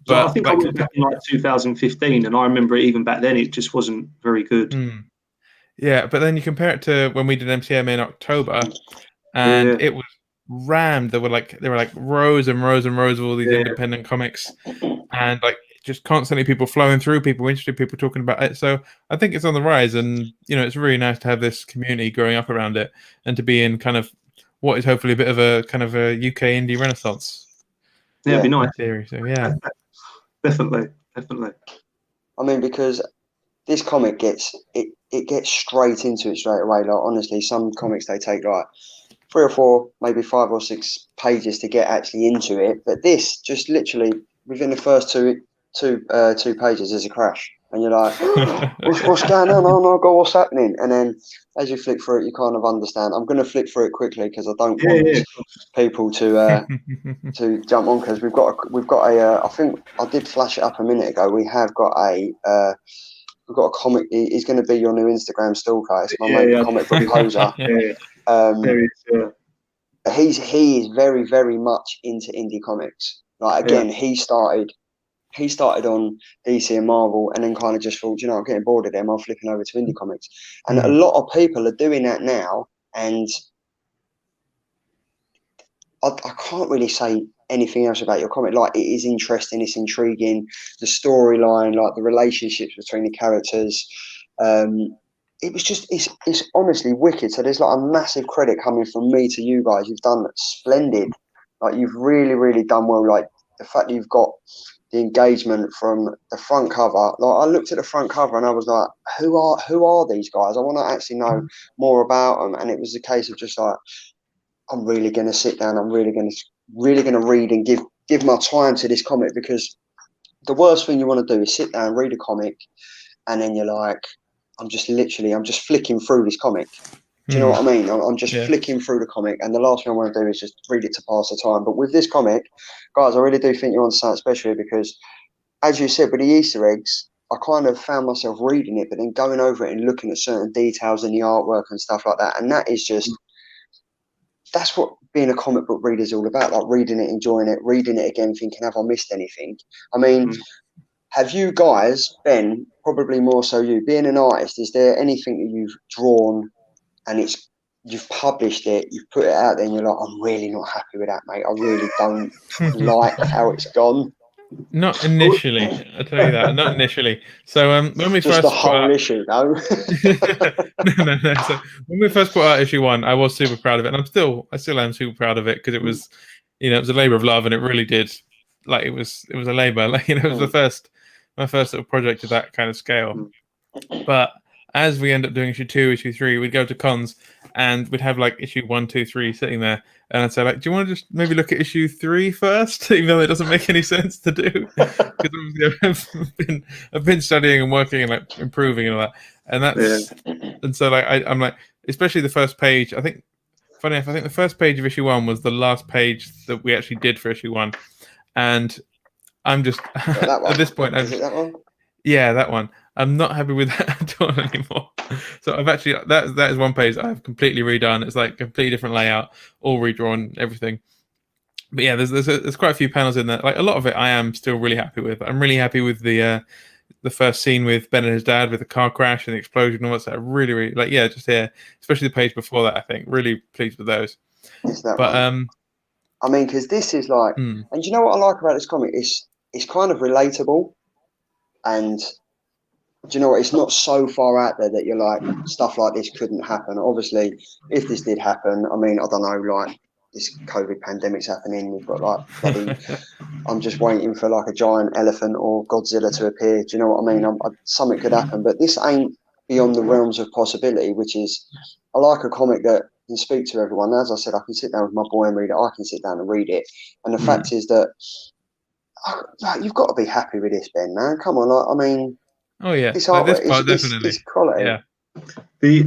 But I think I went back in like 2015, and I remember even back then it just wasn't very good. Yeah, but then you compare it to when we did MCM in October, and it was rammed. There were like rows and rows and rows of all these independent comics, and like just constantly people flowing through, people interested, people talking about it. So I think it's on the rise, and you know, it's really nice to have this community growing up around it, and to be in kind of what is hopefully a bit of a kind of a UK indie renaissance. Yeah, it'd be nice. Theory, so yeah. Definitely. I mean, because this comic gets straight into it straight away. Like, honestly, some comics they take like 3 or 4, maybe 5 or 6 pages to get actually into it. But this just literally within the first two pages there's a crash, and you're like, what's going on? Oh no, God, what's happening? And then as you flick through it, you kind of understand. I'm going to flick through it quickly because I don't want people to jump on, because we've got a I think I did flash it up a minute ago. We have got we've got a comic. He's going to be your new Instagram stalker. It's my mate, comic book poser. He is very, very much into indie comics. Like, again, he started on DC and Marvel, and then kind of just thought, you know, I'm getting bored of them, I'm flipping over to indie comics. And a lot of people are doing that now, and I can't really say anything else about your comic. Like, it is interesting, it's intriguing, the storyline, like the relationships between the characters. It was just, it's honestly wicked. So there's like a massive credit coming from me to you guys. You've done splendid. Like, you've really, really done well. Like, the fact that you've got the engagement from the front cover. Like, I looked at the front cover and I was like, who are these guys? I want to actually know more about them. And it was a case of just like, I'm really going to sit down. I'm really going to read and give my time to this comic, because the worst thing you want to do is sit down, read a comic, and then you're like, I'm just flicking through this comic. Do you know what I mean? I'm just flicking through the comic, and the last thing I want to do is just read it to pass the time. But with this comic, guys, I really do think you're on something special, because, as you said, with the Easter eggs, I kind of found myself reading it, but then going over it and looking at certain details in the artwork and stuff like that. And that is just, that's what being a comic book reader is all about, like reading it, enjoying it, reading it again, thinking, have I missed anything? I mean, have you guys, Ben, probably more so you, being an artist, is there anything that you've drawn and you've published it, you've put it out there, and you're like, I'm really not happy with that, mate. I really don't like how it's gone. Not initially, I'll tell you that. Not initially. So when we Just first the whole issue, no. no. So when we first put out issue 1, I was super proud of it, and I still am super proud of it, because it was, it was a labor of love, and it really did, like, it was a labor, like, it was my first sort of project of that kind of scale. But as we end up doing issue 2, issue 3, we'd go to cons and we'd have like issue 1, 2, 3 sitting there, and I'd say, like, do you want to just maybe look at issue 3 first, even though it doesn't make any sense to do, because I've been studying and working and like improving and all that, and that's and so like I'm like, especially the first page. I think, funny enough, I think the first page of issue 1 was the last page that we actually did for issue 1, and I'm just at this point, is it that one? Yeah, that one. I'm not happy with that at all anymore. So I've actually, that is one page that I've completely redone. It's like a completely different layout, all redrawn, everything. But yeah, there's quite a few panels in there. Like, a lot of it I am still really happy with. I'm really happy with the first scene with Ben and his dad, with the car crash and the explosion and all that stuff. Really, really, like, yeah, just here, especially the page before that, I think. Really pleased with those. Is that right? I mean, because this is like, and you know what I like about this comic? It's kind of relatable, and do you know what? It's not so far out there that you're like, stuff like this couldn't happen. Obviously, if this did happen, I mean, I don't know, like, this COVID pandemic's happening. We've got like I'm just waiting for like a giant elephant or Godzilla to appear. Do you know what I mean? Something could happen, but this ain't beyond the realms of possibility, which is, I like a comic that can speak to everyone. As I said, I can sit down with my boy and read it. I can sit down and read it. And the fact is that, like, you've got to be happy with this, Ben, man. Come on. Like, I mean, oh yeah, it's artwork. It's quality. Yeah. The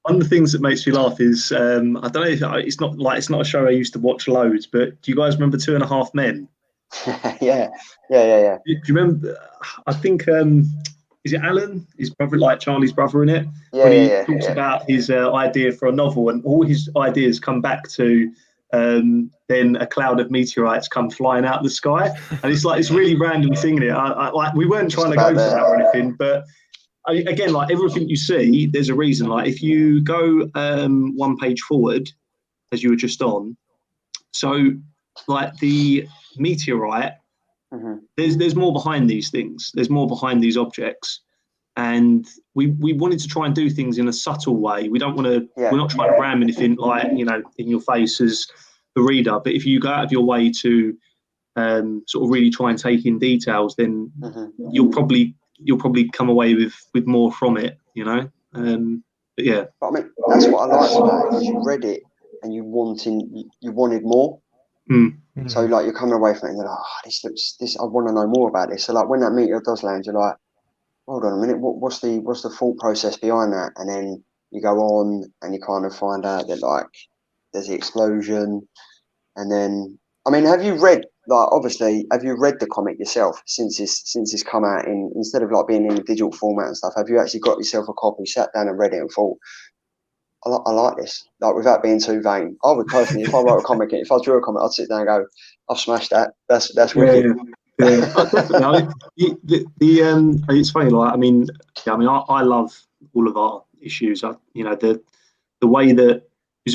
one of the things that makes me laugh is, I don't know if it's not a show I used to watch loads, but do you guys remember 2.5 Men? Yeah. Do you remember? I think is it Alan, his brother, like Charlie's brother in it? Yeah, when he talks about his idea for a novel, and all his ideas come back to then a cloud of meteorites come flying out of the sky, and it's like, it's really random thing in it. Like, we weren't trying to go for that or anything, but again, like, everything you see, there's a reason. Like, if you go one page forward, as you were just on, so like the meteorite, there's more behind these things. There's more behind these objects, and we wanted to try and do things in a subtle way. We don't want to. We're not trying to ram anything, like, in your face as the reader. But if you go out of your way to sort of really try and take in details, then you'll probably come away with more from it. But yeah. But I mean, that's what I liked about it, because you read it and you wanted more. So like, you're coming away from it and you're like, this I want to know more about this. So like, when that meteor does land, you're like, hold on a minute, what's the thought process behind that? And then you go on and you kind of find out that, like, there's the explosion. And then, I mean, have you read the comic yourself since it's come out, instead of like being in a digital format and stuff? Have you actually got yourself a copy, sat down and read it and thought, I like this, like, without being too vain? I would personally, if I wrote a comic, if I drew a comic, I'd sit down and go, I've smashed that. That's wicked. It's funny, like, I mean, I love all of our issues. The way that,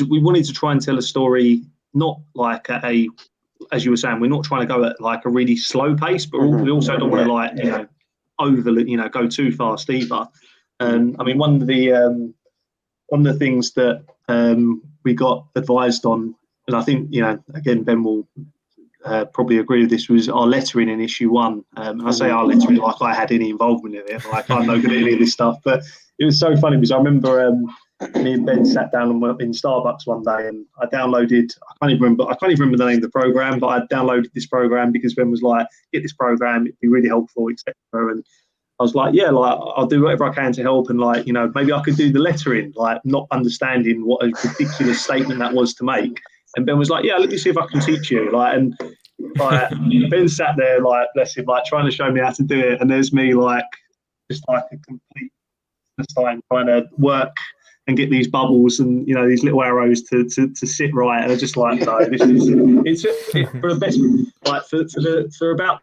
we wanted to try and tell a story not like as you were saying, we're not trying to go at like a really slow pace, but we also don't want to like, go too fast either. I mean, one of the things that we got advised on, and I think, again, Ben will probably agree with this, was our lettering in issue 1. I say our lettering like I had any involvement in it, like I'm no good at any of this stuff, but it was so funny because I remember me and Ben sat down in Starbucks one day, and I downloaded, I can't even remember the name of the program, but I downloaded this program because Ben was like, get this program, it'd be really helpful, etc. And I was like, yeah, like I'll do whatever I can to help, and like, maybe I could do the lettering, like not understanding what a ridiculous statement that was to make. And Ben was like, yeah, let me see if I can teach you. Like, and like Ben sat there, like, bless him, like trying to show me how to do it, and there's me like just like a complete time trying to work and get these bubbles and these little arrows to sit right. And I just like, no, it's for the best, like for about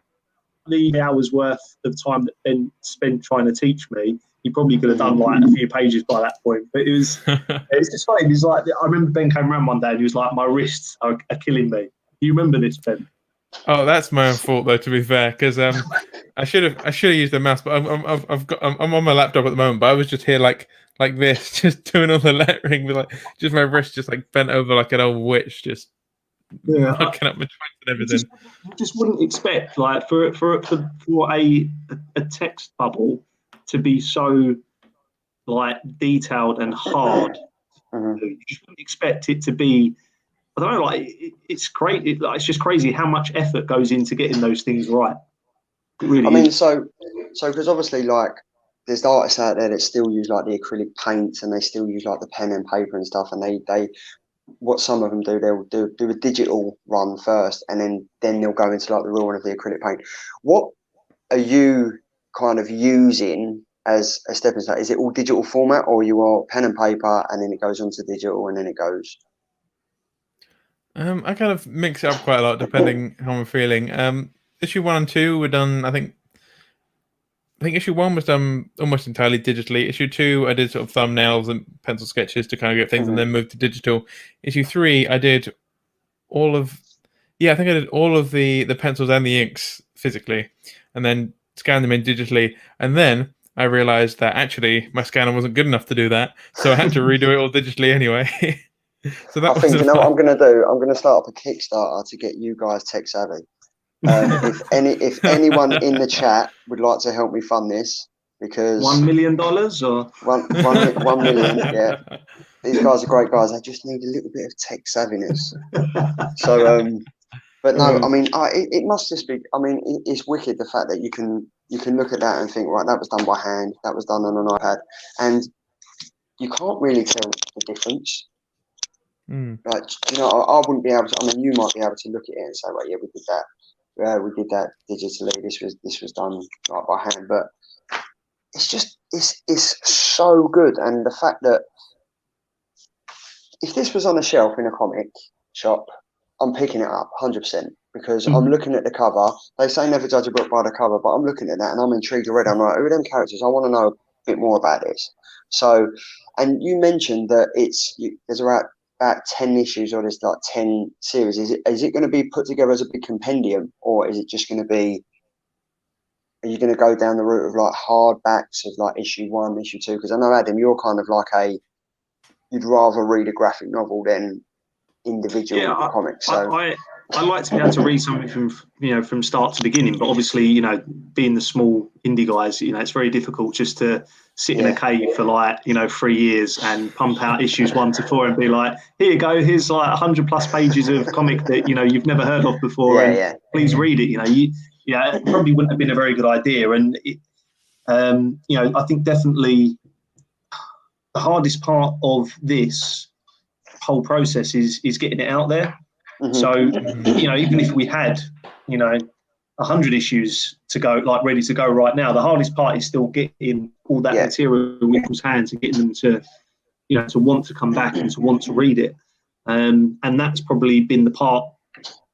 the hours worth of time that Ben spent trying to teach me, he probably could have done like a few pages by that point. But it's just funny. He's like, I remember Ben came around one day and he was like, my wrists are killing me. Do you remember this, Ben? Oh, that's my own fault though, to be fair, because I should have used the mouse, but I'm on my laptop at the moment. But I was just here like this, just doing all the lettering with like just my wrist just like bent over like an old witch, just knocking up my joints and everything. You just wouldn't expect like for a text bubble to be so like detailed and hard. You just wouldn't expect it to be. I don't know, like it's great. It's just crazy how much effort goes into getting those things right. It really I mean, is. so because obviously, like, there's artists out there that still use like the acrylic paints, and they still use like the pen and paper and stuff. And they what some of them do, they'll do a digital run first, and then they'll go into like the real one of the acrylic paint. What are you kind of using as a stepping stone? Is it all digital format, or you are pen and paper, and then it goes onto digital, and then it goes? I kind of mix it up quite a lot depending how I'm feeling. Issue 1 and 2 were done. I think issue 1 was done almost entirely digitally. Issue 2, I did sort of thumbnails and pencil sketches to kind of get things, and then moved to digital. Issue 3, I did all of the pencils and the inks physically, and then scanned them in digitally. And then I realized that actually my scanner wasn't good enough to do that, so I had to redo it all digitally anyway. So that I think what I'm going to do. I'm going to start up a Kickstarter to get you guys tech savvy. If anyone in the chat would like to help me fund this, because $1 million or 1 million, yeah. These guys are great guys. They just need a little bit of tech savviness. So, but no, I mean, it must just be. I mean, it's wicked the fact that you can look at that and think, right, that was done by hand, that was done on an iPad, and you can't really tell the difference. Like, I wouldn't be able to. I mean, you might be able to look at it and say, right, yeah, we did that. Yeah, we did that digitally. This was done like by hand, but it's so good. And the fact that if this was on a shelf in a comic shop, I'm picking it up 100%, because I'm looking at the cover. They say never judge a book by the cover, but I'm looking at that and I'm intrigued already. I'm like, who are them characters? I want to know a bit more about this. So, and you mentioned that there's about 10 issues, or there's like 10 series. Is it going to be put together as a big compendium, or is it just going to be, are you going to go down the route of like hardbacks of like issue 1, issue 2? Because I know, Adam, you're kind of like you'd rather read a graphic novel than individual comics. So I like to be able to read something from start to beginning, but obviously, being the small indie guys, it's very difficult just to sit in a cave for like 3 years and pump out issues 1 to 4 and be like, here you go, here's like 100+ pages of comic that you've never heard of before, please read it. It probably wouldn't have been a very good idea. And I think definitely the hardest part of this whole process is getting it out there. So even if we had 100 issues to go, like ready to go right now, the hardest part is still getting all that material in people's hands and getting them to to want to come back and to want to read it. And that's probably been the part,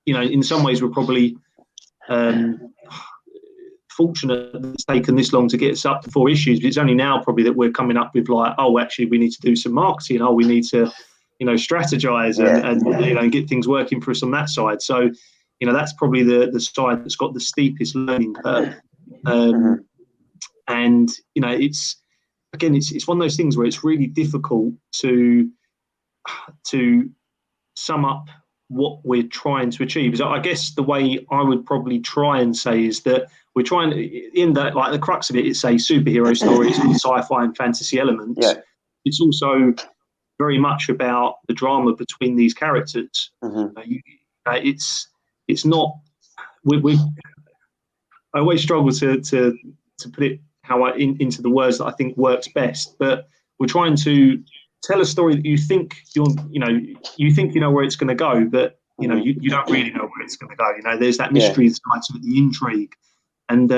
in some ways we're probably fortunate that it's taken this long to get us up to 4 issues, but it's only now probably that we're coming up with like, oh, actually we need to do some marketing, we need to strategize and get things working for us on that side. So, that's probably the side that's got the steepest learning curve. And it's one of those things where it's really difficult to sum up what we're trying to achieve. So I guess the way I would probably try and say is that we're trying, in that, like, the crux of it, it's a superhero story, it's got sci-fi and fantasy elements. Yeah. It's also very much about the drama between these characters. It's not. I always struggle to put it into the words that I think works best, but we're trying to tell a story that you think you know where it's going to go, but you don't really know where it's going to go. There's that mystery side to it, the intrigue, and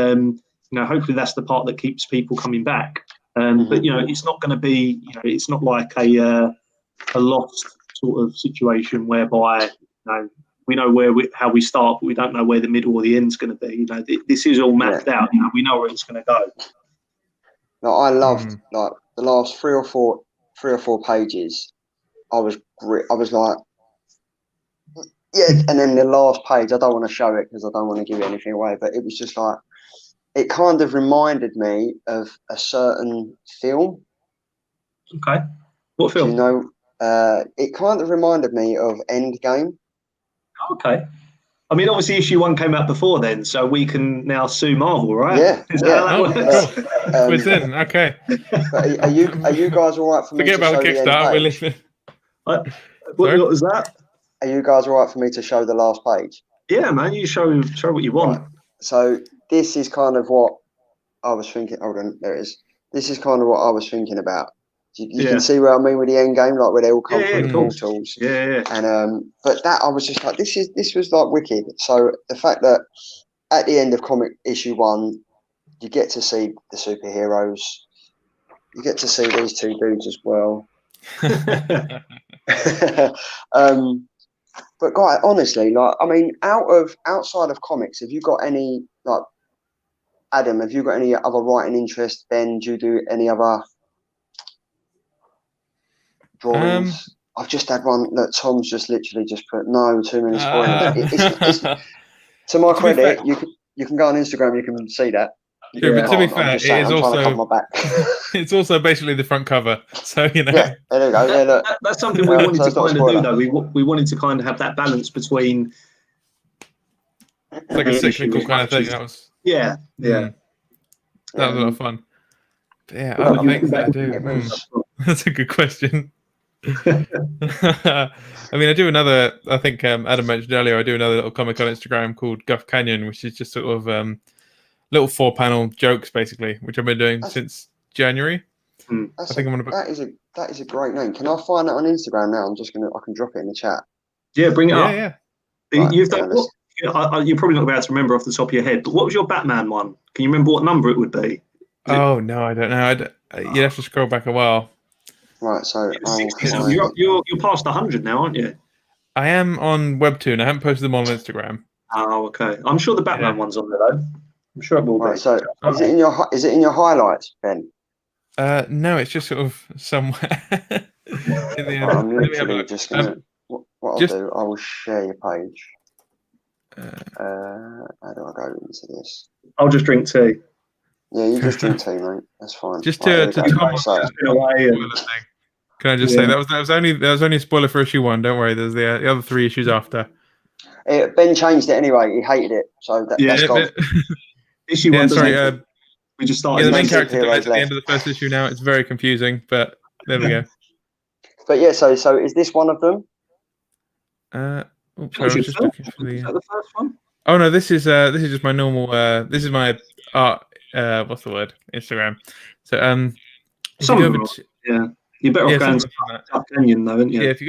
hopefully that's the part that keeps people coming back. But it's not going to be, it's not like a Lost sort of situation whereby we know how we start, but we don't know where the middle or the end's going to be. This is all mapped out. We know where it's going to go. No, I loved like the last three or four pages. I was like, yeah. And then the last page, I don't want to show it because I don't want to give anything away, but it was just like, it kind of reminded me of a certain film. Okay. What film? It kind of reminded me of Endgame. Okay. I mean, obviously, issue 1 came out before then, so we can now sue Marvel, right? Yeah. It's in. Okay. Are you guys all right for me to show the end page? Forget about the Kickstarter. We're listening. What was that? Are you guys all right for me to show the last page? Yeah, man. You show what you want. Right. So this is kind of what I was thinking. Hold on, there it is. This is kind of what I was thinking about. You can see where I mean with the end game, like where they all come through the portals. Yeah. And but that I was just like, this was like wicked. So the fact that at the end of comic issue 1, you get to see the superheroes. You get to see these two dudes as well. But guy, honestly, like, I mean, outside of comics, have you got any, like, Adam? Have you got any other writing interest? Ben, do you do any other drawings? I've just had one that Tom's just literally just put no too many spoilers. To my credit, you can go on Instagram, you can see that. True, but to be fair, it's also basically the front cover. So Yeah, there you go. Yeah, look. That's something we wanted to kind of do, though. We wanted to kind of have that balance between. It's like a cyclical kind of thing. That was. Yeah. That was a lot of fun. But yeah, I think that I do. That's a good question. I mean, I do another. I think Adam mentioned earlier. I do another little comic on Instagram called Guff Canyon, which is just sort of little 4-panel jokes, basically, which I've been doing since January. I think I'm gonna. That is a great name. Can I find it on Instagram now? I can drop it in the chat. Yeah, bring it up. Yeah. Right, you've done. You're probably not going to be able to remember off the top of your head, but what was your Batman one? Can you remember what number it would be? Oh no, I don't know. You'd have to scroll back a while. Right, so you're past 100 now, aren't you? I am on Webtoon. I haven't posted them on Instagram. Oh, okay. I'm sure the Batman one's on there though. I'm sure it will be. So is it in your highlights, Ben? No, it's just sort of somewhere. In the I'm literally just gonna. What I'll do, I will share your page. How do I go into this? I'll just drink tea. Yeah, you just drink tea, mate. That's fine. Just to can I just say that was only a spoiler for issue 1. Don't worry. There's the other 3 issues after. Ben changed it anyway. He hated it, so that's gone. Issue 1. Sorry. We just started. The main character dies at the end of the first issue. Now it's very confusing, but there we go. But yeah, so is this one of them? I was just looking for Is that the first one? Oh no, this is just my normal. This is my art. What's the word? Instagram. So you're better off going to Guff Canyon, though, aren't you? Yeah, if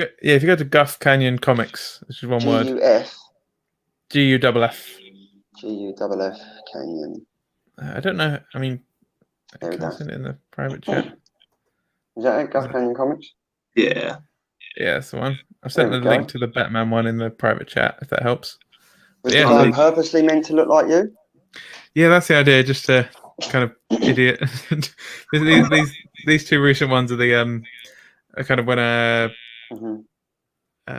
you go to Guff Canyon Comics, which is one word. Guff. Guff Canyon. I don't know. I mean, I can't send it in the private chat. Is that it? Guff Canyon Comics? Yeah. Yeah, that's the one. I've sent the link to the Batman one in the private chat, if that helps. Was the guy purposely meant to look like you? Yeah, that's the idea. Just to kind of idiot. these 2 recent ones are the kind of when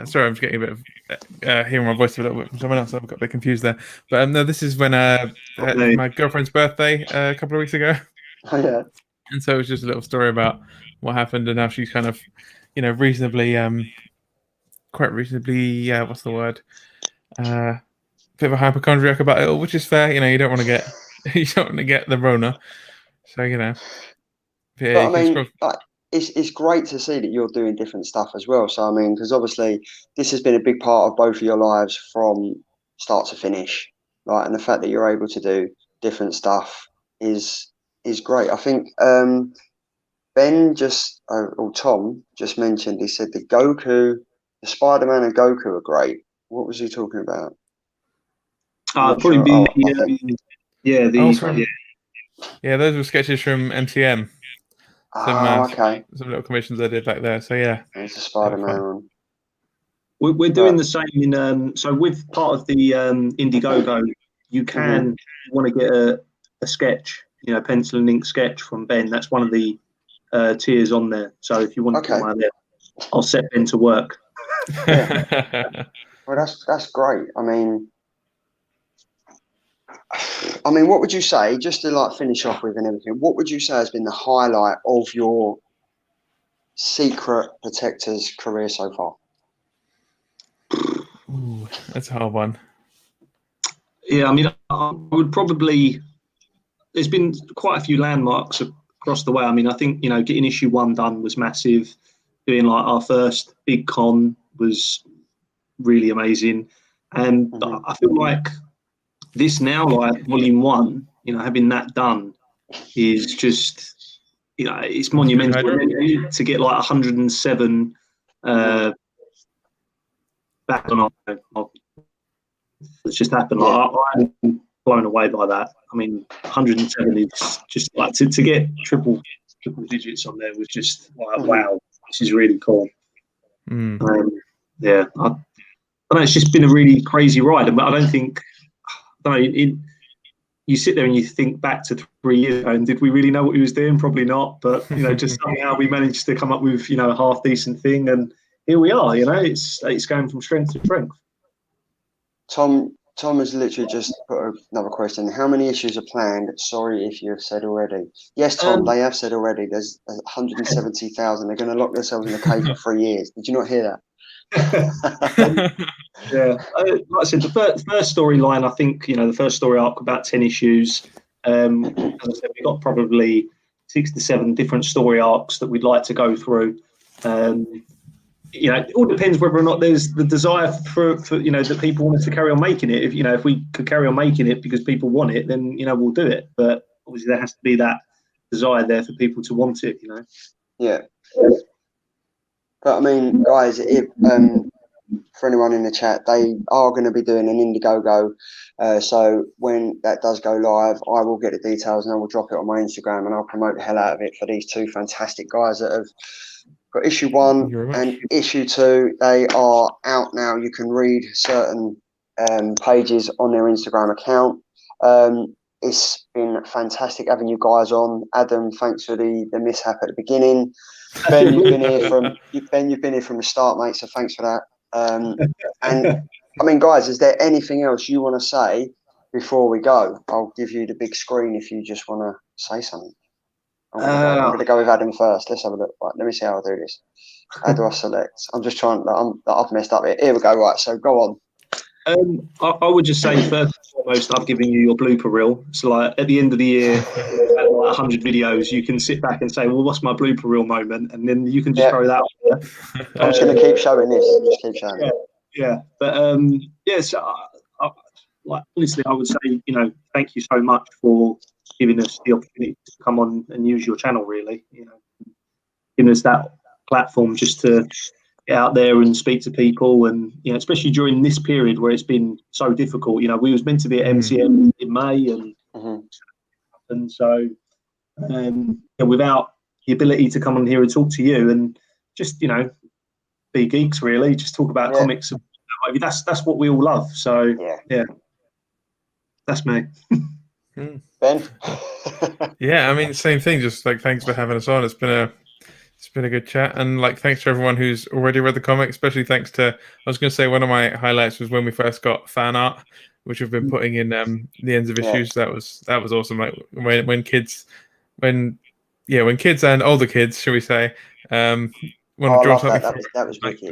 Sorry, I'm just getting a bit of hearing my voice a little bit from someone else. I've got a bit confused there. But no, this is when my girlfriend's birthday a couple of weeks ago. Oh, yeah. And so it was just a little story about what happened and how she's kind of, quite reasonably, what's the word? Bit of a hypochondriac about it all, which is fair. You don't want to get the Rona. So But I mean, it's great to see that you're doing different stuff as well. So I mean, because obviously this has been a big part of both of your lives from start to finish, right? And the fact that you're able to do different stuff is great. I think Ben or Tom just mentioned. He said the Spider-Man and Goku are great. What was he talking about? Probably be those were sketches from MTM. Okay. Some little commissions I did back there. So yeah, it's a Spider-Man one. We're doing the same in so with part of the Indiegogo, you can want to get a sketch, pencil and ink sketch from Ben. That's one of the tiers on there. So if you want to come out there, I'll set Ben to work. Yeah. Well, that's great. I mean, what would you say, just to finish off with and everything, what would you say has been the highlight of your Secret Protectors career so far? Ooh, that's a hard one. Yeah, I mean, I would probably. There's been quite a few landmarks across the way. I mean, I think getting issue 1 done was massive. Doing our first big con was really amazing, and I feel like this now, volume 1, having that done is just, it's monumental. To get 107 back on it's just happened. I'm blown away by that. I mean, 107 is just to get triple digits on there was just wow, this is really cool. Yeah, I don't know, it's just been a really crazy ride, but I don't think. You sit there and you think back to 3 years ago, and did we really know what he was doing? Probably not, but just somehow we managed to come up with a half decent thing, and here we are. It's going from strength to strength. Tom has literally just put another question. How many issues are planned? Sorry if you have said already. Yes, Tom, they have said already. There's 170,000. They're going to lock themselves in a cave for 3 years. Did you not hear that? Yeah, like I said, the first storyline, I think the first story arc, about 10 issues. As I said, we've got probably 6 to 7 different story arcs that we'd like to go through. It all depends whether or not there's the desire for that people want us to carry on making it. If we could carry on making it because people want it, then we'll do it. But obviously there has to be that desire there for people to want it. Yeah. But I mean, guys, if for anyone in the chat, they are going to be doing an Indiegogo. So when that does go live, I will get the details and I will drop it on my Instagram and I'll promote the hell out of it for these 2 fantastic guys that have got issue 1 and issue 2. They are out now. You can read certain pages on their Instagram account. It's been fantastic having you guys on. Adam, thanks for the mishap at the beginning. Ben, you've been here from the start, mate. So thanks for that. And I mean, guys, is there anything else you want to say before we go? I'll give you the big screen if you just want to say something. I'm going to go with Adam first. Let's have a look. Right, let me see how I do this. How do I select? I'm just trying. I've messed up here. Here we go. Right, so go on. I would just say, first and foremost, I've given you your blooper reel. So, at the end of the year, at 100 videos, you can sit back and say, "Well, what's my blooper reel moment?" And then you can just throw that out there. I'm just going to keep showing this. Just keep showing it. Yeah. But so honestly, I would say, thank you so much for giving us the opportunity to come on and use your channel. Really, giving us that platform just to get out there and speak to people, and especially during this period where it's been so difficult. We was meant to be at MCM in May, and so without the ability to come on here and talk to you and just be geeks, really, just talk about comics. That's what we all love. So yeah, that's me. Ben. Yeah, I mean, same thing. Just thanks for having us on. It's been It's been a good chat, and like thanks to everyone who's already read the comic. Especially thanks to, I was going to say one of my highlights was when we first got fan art, which we've been putting in the ends of issues. That was awesome. Like when kids and older kids, shall we say, want to draw something. That was wicked.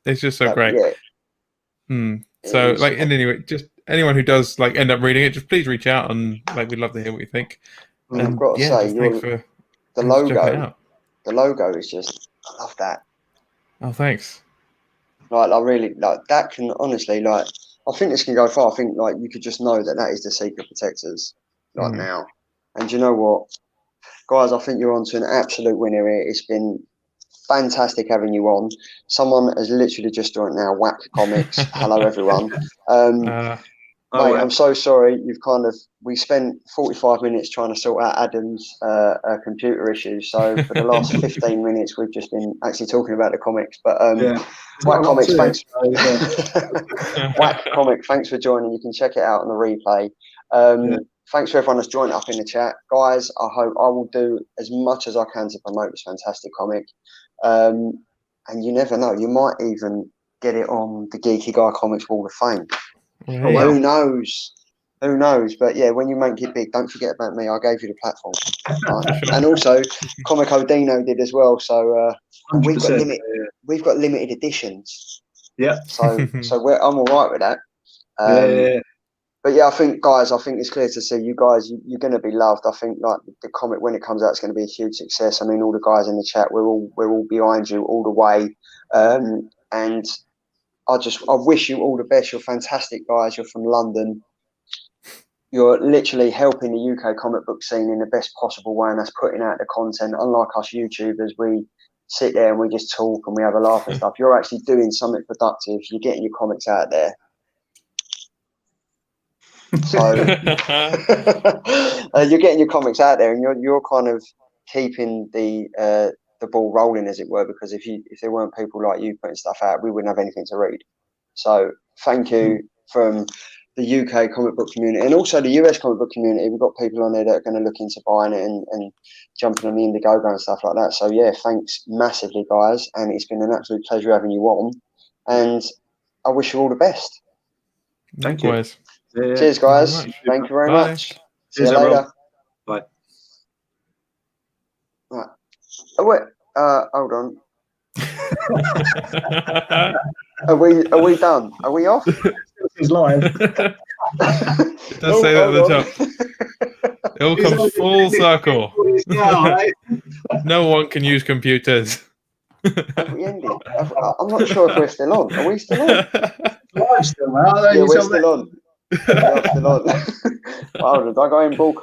It's just so great. Yeah. So like, and anyway, just anyone who does like end up reading it, just please reach out, and like we'd love to hear what you think. And I've got to say, the logo is just, I love that. Oh, thanks. Like, I really like that. Can honestly, like, I think this can go far. I think like you could just know that is the Secret Protectors, like now. And you know what, guys, I think you're on to an absolute winner here. It's been fantastic having you on. Someone has literally just joined now. Whack Comics. Hello, everyone. Mate, I'm so sorry. We spent 45 minutes trying to sort out Adam's computer issues. So for the last 15 minutes, we've just been actually talking about the comics. But Whack Comics, thanks. Whack Comic, thanks for joining. You can check it out on the replay. Thanks for everyone that's joined up in the chat, guys. I hope I will do as much as I can to promote this fantastic comic. And you never know, you might even get it on the Geeky Guy Comics Wall of Fame. Oh, wow. Who knows? Who knows? But yeah, when you make it big, don't forget about me. I gave you the platform. Right? And also, Comic Odino did as well. So we've got limited editions. Yeah. So I'm all right with that. But yeah, I think it's clear to see you guys. You're going to be loved. I think like the comic when it comes out, it's going to be a huge success. I mean, all the guys in the chat, we're all behind you all the way. And I wish you all the best. You're fantastic guys. You're from London. You're literally helping the UK comic book scene in the best possible way, and that's putting out the content. Unlike us YouTubers, we sit there and we just talk and we have a laugh and stuff. You're actually doing something productive. You're getting your comics out there. So you're getting your comics out there, and you're kind of keeping the ball rolling, as it were, because if there weren't people like you putting stuff out, we wouldn't have anything to read. So thank you from the UK comic book community and also the US comic book community. We've got people on there that are going to look into buying it and jumping on the Indiegogo and stuff like that. So yeah, thanks massively, guys, and it's been an absolute pleasure having you on, and I wish you all the best. Thank you. Yeah. Cheers, guys. Thank you very much. See you later. Bye. Right. Oh, wait. Hold on. Are we done? Are we off? It's live. It does say that at the top. It all comes full circle. No one can use computers. Have we ended? I'm not sure if we're still on. Are we still on? Live still, man. Yeah, we're still on. Hold on, I go in ballpark.